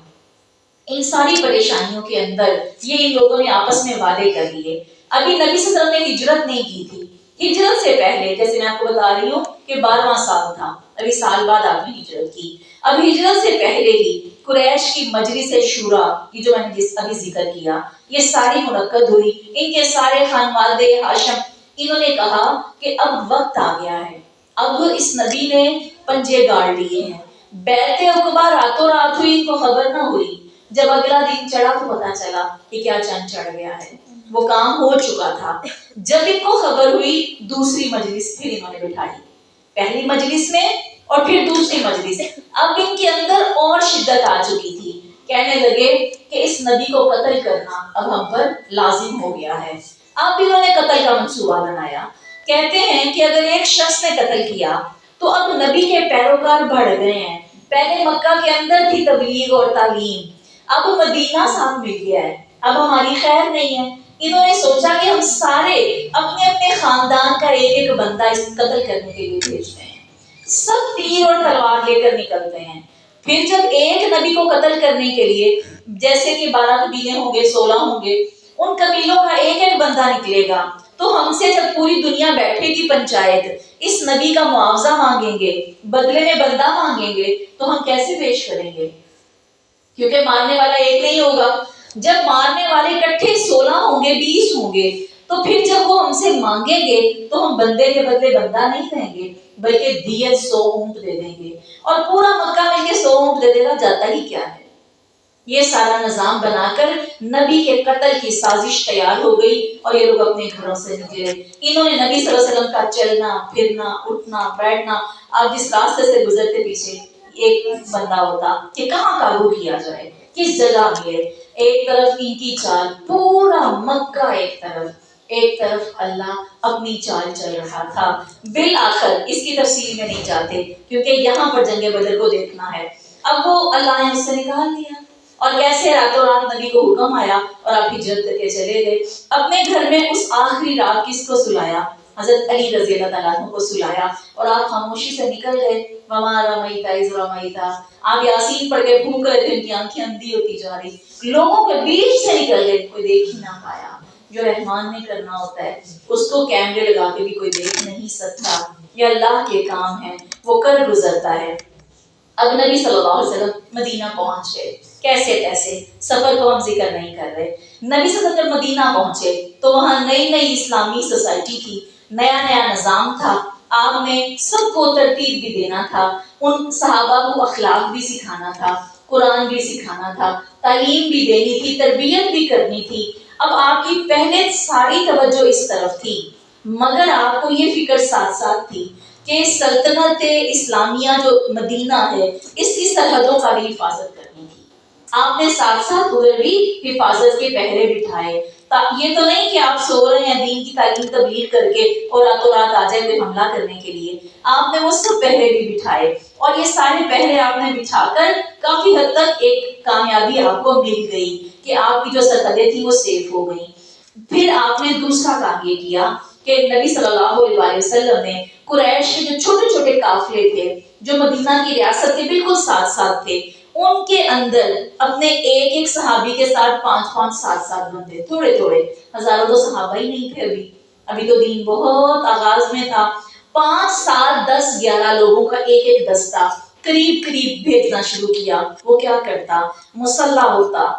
ان ساری پریشانیوں کے اندر یہ ان لوگوں نے آپس میں وعدے کر لیے۔ ابھی نبی صلی اللہ علیہ وسلم نے ہجرت نہیں کی تھی، ہجرت سے پہلے جیسے میں آپ کو بتا رہی ہوں کہ 12واں سال تھا، ابھی سال بعد آپ نے ہجرت کی۔ اب ہجرت سے پہلے ہی قریش کی مجلس شورا، یہ جو میں نے ابھی ذکر کیا، یہ ساری منعقد ہوئی۔ ان کے سارے خانوادے ہاشم، انہوں نے کہا کہ اب وقت آ گیا ہے، اب اس نبی نے پنجے گاڑ لیے ہیں۔ بیعت عقبہ راتوں رات ہوئی، ان کو خبر نہ ہوئی، جب اگلا دن چڑھا تو پتا چلا کہ کیا چند چڑھ گیا ہے، وہ کام ہو چکا تھا۔ جب ان کو خبر ہوئی دوسری مجلس پھر انہوں نے بٹھائی، پہلی مجلس میں اور پھر دوسری مجلس، اب ان کے اندر اور شدت آ چکی تھی۔ کہنے لگے کہ اس نبی کو قتل کرنا اب ہم پر لازم ہو گیا ہے۔ اب انہوں نے قتل کا منصوبہ بنایا۔ کہتے ہیں کہ اگر ایک شخص نے قتل کیا تو اب نبی کے پیروکار بڑھ گئے ہیں۔ پہلے مکہ کے اندر تھی تبلیغ اور تعلیم، اب مدینہ ساتھ مل گیا ہے، اب ہماری خیر نہیں ہے۔ انہوں نے سوچا کہ ہم سارے اپنے اپنے خاندان کا ایک ایک بندہ اس قتل کرنے کے لیے بھیجتے ہیں، سب تیر اور تلوار لے کر نکلتے ہیں۔ پھر جب ایک نبی کو قتل کرنے کے لیے جیسے کہ 12 قبیلے ہوں گے، 16 ہوں گے، ان قبیلوں کا ایک ایک بندہ نکلے گا، تو ہم سے جب پوری دنیا بیٹھے گی پنچایت، اس نبی کا معاوضہ مانگیں گے، بدلے میں بندہ مانگیں گے، تو ہم کیسے پیش کریں گے؟ کیونکہ مارنے والا ایک نہیں ہوگا۔ جب مارنے والے اکٹھے 16 ہوں گے، 20 ہوں گے، تو پھر جب وہ ہم سے مانگیں گے تو ہم بندے کے بدلے بندہ نہیں دیں گے بلکہ دیت 100 اونٹ دے دیں گے، اور پورا مکہ مل کے 100 اونٹ دے دے گا، جاتا ہی کیا ہے۔ یہ سارا نظام بنا کر نبی کے قتل کی سازش تیار ہو گئی اور یہ لوگ اپنے گھروں سے نکلے۔ انہوں نے نبی صلی اللہ علیہ وسلم کا چلنا پھرنا، اٹھنا بیٹھنا، آپ جس راستے سے گزرتے پیچھے ایک بندہ ہوتا کہ کہاں قابو کیا جائے، کس جگہ ملے۔ ایک طرف ان کی چال، پورا مکہ ایک طرف اللہ اپنی چال چل رہا تھا۔ بالآخر اس کی تفصیل میں نہیں جاتے کیونکہ یہاں پر جنگ بدر کو دیکھنا ہے۔ اب وہ اللہ نے اس سے نکال دیا اور کیسے راتوں رات نبی کو حکم آیا اور آپ ہجرت کر کے چلے گئے۔ اپنے گھر میں اس آخری رات کس کو سلایا؟ حضرت علی رضی اللہ تعالیٰ عنہ کو سلایا اور آپ خاموشی سے نکل گئے. وما رمیت اذ رمیت، آپ یاسین پڑھ کے پھونک رہے تھے، ان کی آنکھیں اندھی ہوتی جا رہی، لوگوں کے بیچ سے نکل گئے، کوئی دیکھ ہی نہ پایا. جو رحمان نے کرنا ہوتا ہے اس کو کیمرے لگا کے بھی کوئی دیکھ نہیں سکتا، یہ اللہ کے کام ہے، وہ کر گزرتا ہے. اب نبی صلی اللہ علیہ وسلم مدینہ پہنچ گئے، کیسے تیسے، سفر کو ہم ذکر نہیں کر رہے. نبی صلی اللہ علیہ وسلم مدینہ پہنچے تو وہاں نئی نئی اسلامی سوسائٹی تھی، نیا نیا نظام تھا. آپ نے سب کو ترتیب بھی دینا تھا، ان صحابہ کو اخلاق بھی سکھانا تھا، قرآن بھی سکھانا تھا، تعلیم بھی دینی تھی، تربیت بھی کرنی تھی. اب آپ کی پہلے ساری توجہ اس طرف تھی، مگر آپ کو یہ فکر ساتھ ساتھ تھی کہ سلطنت اسلامیہ جو مدینہ ہے اس کی سرحدوں کا بھی حفاظت کرنی تھی. آپ نے ساتھ ساتھ ادھر بھی حفاظت کے پہرے بٹھائے. یہ تو نہیں کہ آپ سو رہے ہیں دین کی تعلیم تبلیغ کر کے اور راتوں رات آ جائے کوئی حملہ کرنے کے لیے. آپ نے وہ سب پہرے بھی بٹھائے اور یہ سارے پہرے آپ نے بٹھا کر کافی حد تک ایک کامیابی آپ کو مل گئی کہ آپ کی جو سرحدیں تھیں وہ سیف ہو گئیں. پھر آپ نے دوسرا کام یہ کیا کہ نبی صلی اللہ علیہ وسلم نے قریش کے جو چھوٹے چھوٹے قافلے تھے جو مدینہ کی ریاست کے بالکل ساتھ ساتھ تھے، ان کے اندر اپنے ایک ایک صحابی کے ساتھ 5-5 7 بندے، تھوڑے تھوڑے، ہزاروں تو صحابہ ہی نہیں تھے. ابھی تو دین بہت آغاز میں تھا. 5 7 10 11 لوگوں کا ایک ایک دستہ قریب قریب بھیجنا شروع کیا. وہ کیا کرتا؟ مسلح ہوتا،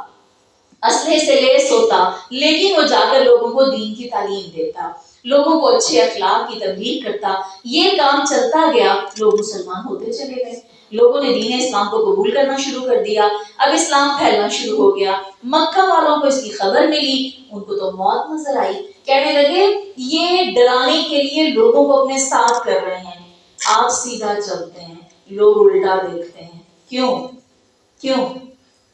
اسلحے سے لیس ہوتا، لیکن وہ جا کر لوگوں کو دین کی تعلیم دیتا، لوگوں کو اچھے اخلاق کی تبلیغ کرتا. یہ کام چلتا گیا، لوگ مسلمان ہوتے چلے گئے، لوگوں نے دین اسلام کو قبول کرنا شروع کر دیا. اب اسلام پھیلنا شروع ہو گیا. مکہ والوں کو اس کی خبر ملی، ان کو تو موت نظر آئی. کہنے لگے یہ ڈرانے کے لیے لوگوں کو اپنے ساتھ کر رہے ہیں. آپ سیدھا چلتے ہیں، لوگ الٹا دیکھتے ہیں. کیوں؟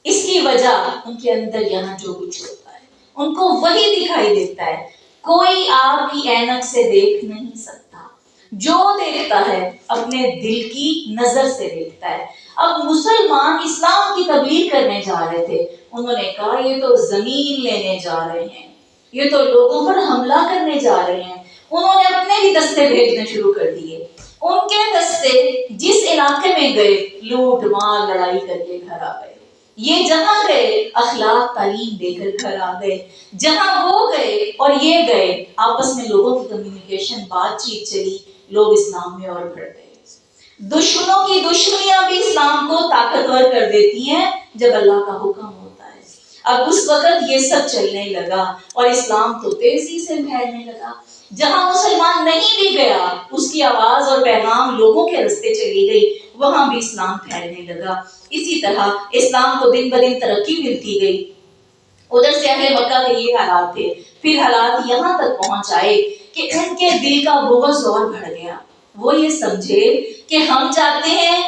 اس کی وجہ ان کے اندر یہاں جو کچھ ہوتا ہے ان کو وہی دکھائی دیتا ہے. کوئی آپ کی اینک سے دیکھ نہیں سکتا، جو دیکھتا ہے اپنے دل کی نظر سے دیکھتا ہے. اب مسلمان اسلام کی تبلیغ کرنے جا رہے تھے، انہوں نے کہا یہ تو زمین لینے جا رہے ہیں، یہ تو لوگوں پر حملہ کرنے جا رہے ہیں. انہوں نے اپنے بھی دستے بھیجنے شروع کر دیے. ان کے دستے جس علاقے میں گئے لوٹ مار لڑائی کر کے گھر آ گئے. یہ جہاں گئے اخلاق تعلیم دے کر گھر آ گئے. جہاں وہ گئے اور یہ گئے آپس میں لوگوں کی کمیونیکیشن بات چیت چلی، لوگ اسلام میں اور بڑھ گئے. دشمنوں کی دشمنیاں بھی اسلام کو طاقتور کر دیتی ہیں جب اللہ کا حکم ہوتا ہے. اب اس وقت یہ سب چلنے لگا اور اسلام تو تیزی سے پھیلنے لگا. جہاں مسلمان نہیں بھی گیا اس کی آواز اور پیغام لوگوں کے رستے چلی گئی، وہاں بھی اسلام پھیلنے لگا. اسی طرح اسلام کو دن بدن ترقی ملتی گئی. ادھر سے اہل مکہ کے یہ حالات تھے، پھر حالات یہاں تک پہنچ آئے کہ ان کے دل کا بغض اور بڑھ گیا. وہ یہ سمجھے کہ ہم جاتے ہیں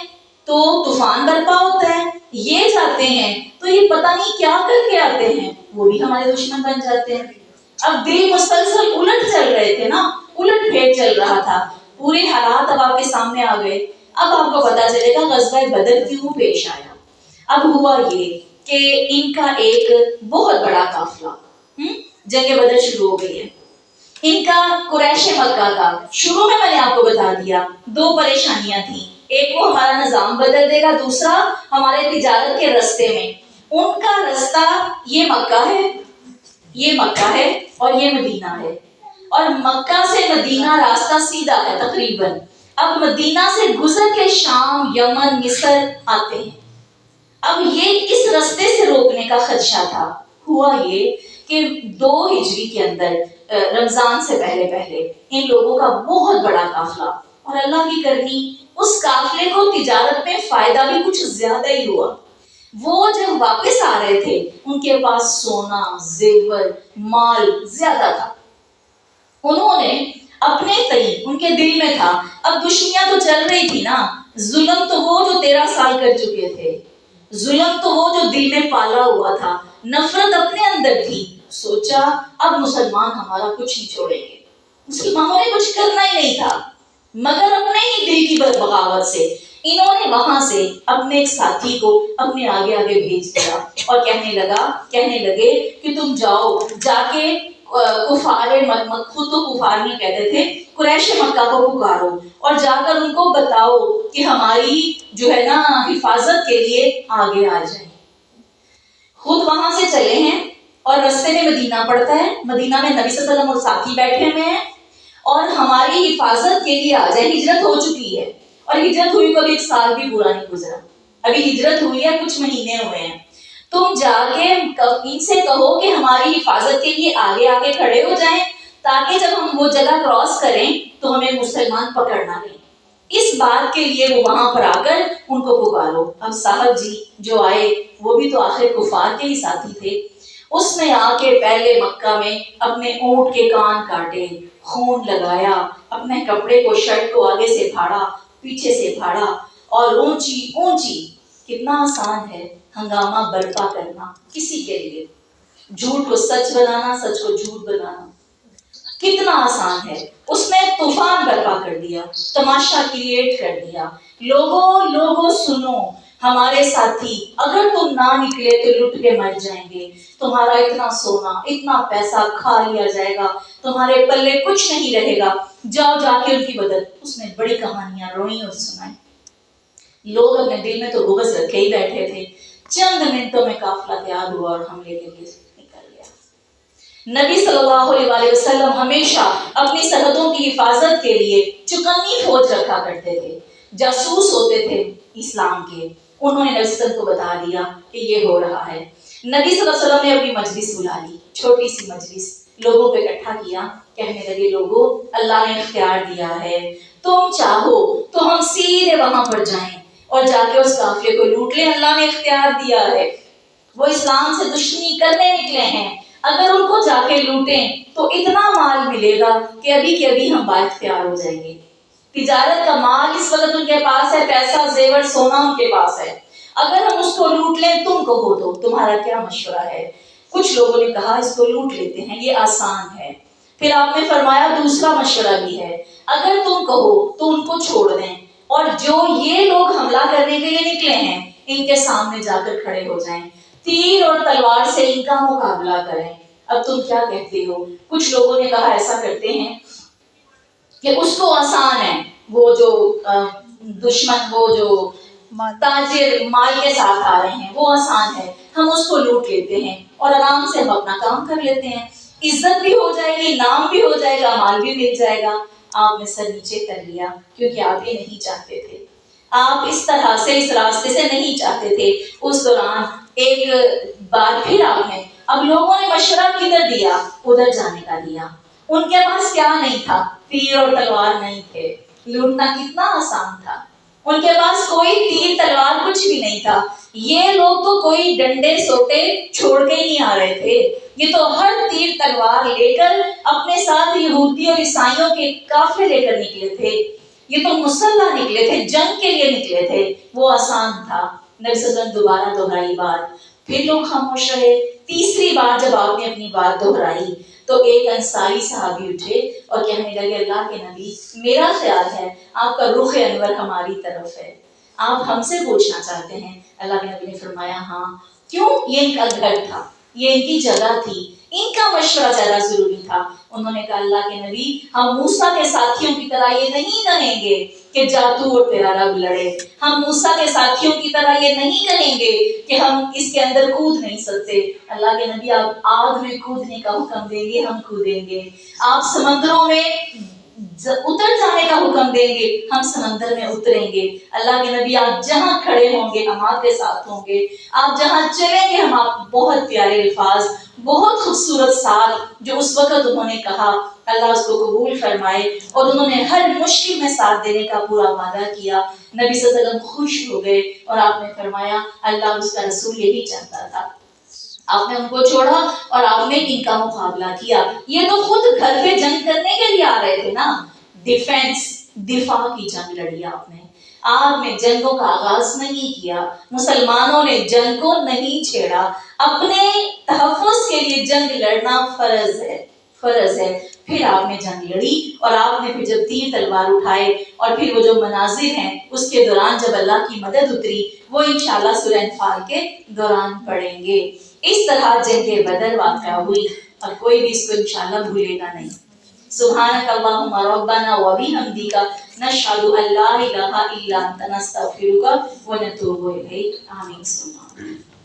تو طوفان برپا ہوتا ہے، یہ جاتے ہیں تو یہ پتہ نہیں کیا کر کے آتے ہیں، وہ بھی ہمارے دشمن بن جاتے ہیں. اب دل مسلسل الٹ چل رہے تھے نا، الٹ پھیر چل رہا تھا. پورے حالات اب آپ کے سامنے آ گئے. اب آپ کو پتا چلے گا غزوہ بدر کیوں پیش آیا. اب ہوا یہ کہ ان کا ایک بہت بڑا قافلہ، جنگ بدر شروع ہو گئی ہے. ان کا قریش مکہ کا شروع میں نے آپ کو بتا دیا 2 پریشانیاں تھیں. ایک وہ ہمارا نظام بدل دے گا، دوسرا ہمارے تجارت کے رستے میں. ان کا رستہ یہ مکہ ہے اور یہ مدینہ ہے، اور مکہ سے مدینہ راستہ سیدھا ہے تقریباً. اب مدینہ سے گزر کے شام، یمن، مصر آتے ہیں. اب یہ اس رستے سے روکنے کا خدشہ تھا. ہوا یہ کہ 2 ہجری کے اندر رمضان سے پہلے ان لوگوں کا بہت بڑا قافلہ، اور اللہ کی کرنی اس قافلے کو تجارت میں فائدہ بھی کچھ زیادہ ہی ہوا. وہ جب واپس آ رہے تھے ان کے پاس سونا، زیور، مال زیادہ تھا. انہوں نے اپنے تئی، ان کے دل میں تھا اب دشمنیاں تو چل رہی تھی نا، ظلم تو وہ جو 13 سال کر چکے تھے، ظلم تو وہ جو دل میں پالا ہوا تھا، نفرت اپنے اندر تھی. سوچا اب مسلمان ہمارا کچھ نہیں چھوڑیں گے. مسلمانوں نے کچھ کرنا ہی نہیں تھا، مگر اپنے ہی دل کی بغاوت سے انہوں نے وہاں سے اپنے ایک ساتھی کو اپنے آگے بھیج دیا اور کہنے لگے کہ تم جاؤ، جا کے کفار خود تو کفار نہیں کہتے تھے، قریش مکہ کو پکارو اور جا کر ان کو بتاؤ کہ ہماری جو ہے نا حفاظت کے لیے آگے آ جائیں۔ خود وہاں سے چلے ہیں اور رستے میں مدینہ پڑتا ہے، مدینہ میں نبی صلی اللہ علیہ وسلم اور ساتھی بیٹھے ہوئے ہیں اور ہماری حفاظت کے لیے آ جائیں۔ ہجرت ہو چکی ہے اور ہجرت ہوئی کو ابھی 1 سال بھی پورا نہیں گزرا، ابھی ہجرت ہوئی ہے، کچھ مہینے ہوئے ہیں۔ تم جا کے ان سے کہو کہ ہماری حفاظت کے لیے آگے آ کے کھڑے ہو جائیں تاکہ جب ہم وہ جگہ کراس کریں تو ہمیں مسلمان پکڑ نہ لیں۔ اس بات کے لیے وہ وہاں پر آ کر ان کو پکارو۔ اب صاحب جی جو آئے وہ بھی تو آخر کفار کے ہی ساتھی تھے، اس نے آ کے پہلے مکہ میں اپنے اونٹ کے کان کاٹے، خون لگایا، اپنے کپڑے کو شرٹ کو آگے سے پھاڑا، پیچھے سے پھاڑا اور اونچی اونچی، کتنا آسان ہے ہنگامہ برپا کرنا کسی کے لیے، جھوٹ کو سچ بنانا، سچ کو جھوٹ بنانا کتنا آسان ہے۔ اس نے طوفان برپا کر دیا، تماشا کریٹ کر دیا۔ لوگوں سنو، ہمارے ساتھی اگر تم نہ نکلے تو لٹ کے مر جائیں گے، تمہارا اتنا سونا اتنا پیسہ کھا لیا جائے گا، تمہارے پلے کچھ نہیں رہے گا، جاؤ جا کے ان کی مدد۔ اس نے بڑی کہانیاں روئی اور سنائی۔ لوگ اپنے دل میں تو بغض رکھے ہی بیٹھے تھے۔ چند منٹوں میں قافلہ تیار ہوا اور حملے کے لیے نکل گیا۔ نبی صلی اللہ علیہ وسلم ہمیشہ اپنی سرحدوں کی حفاظت کے لیے چکنی فوج رکھا کرتے تھے، جاسوس ہوتے تھے اسلام کے۔ انہوں نے نبی صلی اللہ علیہ وسلم کو بتا دیا کہ یہ ہو رہا ہے۔ نبی صلی اللہ علیہ وسلم نے اپنی مجلس بلا لی، چھوٹی سی مجلس، لوگوں کو اکٹھا کیا، کہنے لگے لوگوں اللہ نے اختیار دیا ہے، تم چاہو تو ہم سیدھے وہاں پر جائیں اور جا کے اس قافلے کو لوٹ لیں، اللہ نے اختیار دیا ہے، وہ اسلام سے دشمنی کرنے نکلے ہیں، اگر ان کو جا کے لوٹیں تو اتنا مال ملے گا کہ ابھی کے ابھی ہم بااختیار ہو جائیں گے۔ تجارت کا مال اس وقت ان کے پاس ہے، پیسہ زیور سونا ان کے پاس ہے، اگر ہم اس کو لوٹ لیں تم کہو تو تمہارا کیا مشورہ ہے؟ کچھ لوگوں نے کہا اس کو لوٹ لیتے ہیں، یہ آسان ہے۔ پھر آپ نے فرمایا دوسرا مشورہ بھی ہے، اگر تم کہو تو ان کو چھوڑ دیں اور جو یہ لوگ حملہ کرنے کے لیے نکلے ہیں ان کے سامنے جا کر کھڑے ہو جائیں، تیر اور تلوار سے ان کا مقابلہ کریں۔ اب تم کیا کہتے ہو؟ کچھ لوگوں نے کہا ایسا کرتے ہیں کہ اس کو آسان ہے، وہ جو دشمن، وہ جو تاجر مال کے ساتھ آ رہے ہیں وہ آسان ہے، ہم اس کو لوٹ لیتے ہیں اور آرام سے ہم اپنا کام کر لیتے ہیں، عزت بھی ہو جائے گی، نام بھی ہو جائے گا، مال بھی مل جائے گا۔ آپ نے سر نیچے کر لیا کیونکہ آپ یہ نہیں چاہتے تھے، آپ اس طرح سے اس راستے سے نہیں چاہتے تھے۔ اس دوران ایک بار پھر آپ نے، اب لوگوں نے مشورہ کدھر دیا؟ ادھر جانے کا دیا۔ ان کے پاس کیا نہیں تھا؟ تیر اور تلوار نہیں تھے، لوٹنا کتنا آسان تھا۔ ان کے پاس کوئی تیر تلوار کچھ بھی نہیں تھا، یہ لوگ تو کوئی ڈنڈے سوٹے چھوڑ کے ہی نہیں آ رہے تھے، یہ تو ہر تیر تلوار لے کر اپنے ساتھ یہودی اور عیسائیوں کے قافلے لے کر نکلے تھے، یہ تو مسلح نکلے تھے، جنگ کے لیے نکلے تھے، وہ آسان تھا۔ نبی صلی اللہ علیہ وسلم دوبارہ دہرائی بات، پھر لوگ خاموش رہے۔ تیسری بار جب آپ نے اپنی بات دہرائی تو ایک انصاری صحابی اٹھے اور کہنے لگے اللہ کے نبی، میرا خیال ہے آپ کا رخ انور ہماری طرف ہے، آپ ہم سے پوچھنا چاہتے ہیں۔ اللہ کے نبی نے فرمایا ہاں، کیوں؟ یہ ان کا گھر تھا، یہ ان کی جگہ تھی، ان کا مشورہ زیادہ ضروری تھا۔ انہوں نے کہا اللہ کے نبی ہم موسیٰ کے ساتھیوں کی طرح یہ نہیں کہیں گے کہ جا تو اور تیرا رب لڑے، ہم موسیٰ کے ساتھیوں کی طرح یہ نہیں کہیں گے کہ ہم اس کے اندر کود نہیں سکتے۔ اللہ کے نبی آپ آگ میں کودنے کا حکم دیں گے، ہم کودیں گے، آپ سمندروں میں اتر جانے کا حکم دیں گے، ہم سمندر میں اتریں گے۔ اللہ کے نبی آپ جہاں کھڑے ہوں گے ہم آپ کے ساتھ ہوں گے، آپ جہاں چلیں گے ہم آپ، بہت پیارے الفاظ، بہت خوبصورت ساتھ جو اس وقت انہوں نے کہا، اللہ اس کو قبول فرمائے، اور انہوں نے ہر مشکل میں ساتھ دینے کا پورا وعدہ کیا۔ نبی صلی اللہ علیہ وسلم خوش ہو گئے اور آپ نے فرمایا اللہ اس کا رسول یہی چاہتا تھا۔ آپ نے ان کو چھوڑا اور آپ نے ان کا مقابلہ کیا۔ یہ تو خود گھر پہ جنگ کرنے کے لیے آ رہے تھے نا، ڈیفینس، دفاع کی جنگ لڑی آپ نے، آپ نے جنگوں کا آغاز نہیں کیا، مسلمانوں نے جنگ کو نہیں چھیڑا، اپنے تحفظ کے لیے جنگ لڑنا فرض ہے، فرض ہے۔ پھر آپ نے جنگ لڑی اور آپ نے پھر جب تیر تلوار اٹھائے اور پھر وہ جو مناظر ہیں اس کے دوران جب اللہ کی مدد اتری، وہ انشاءاللہ سورہ انفال کے دوران پڑھیں گے۔ اس طرح جنگ بدر واقع ہوئی۔ اور کوئی بھی اس کو انشاءاللہ بھولے گا نہیں. سبحانک اللہم ربنا و بحمدک نشہد ان لا الہ الا انت نستغفرک و نتوب الیک. آمین.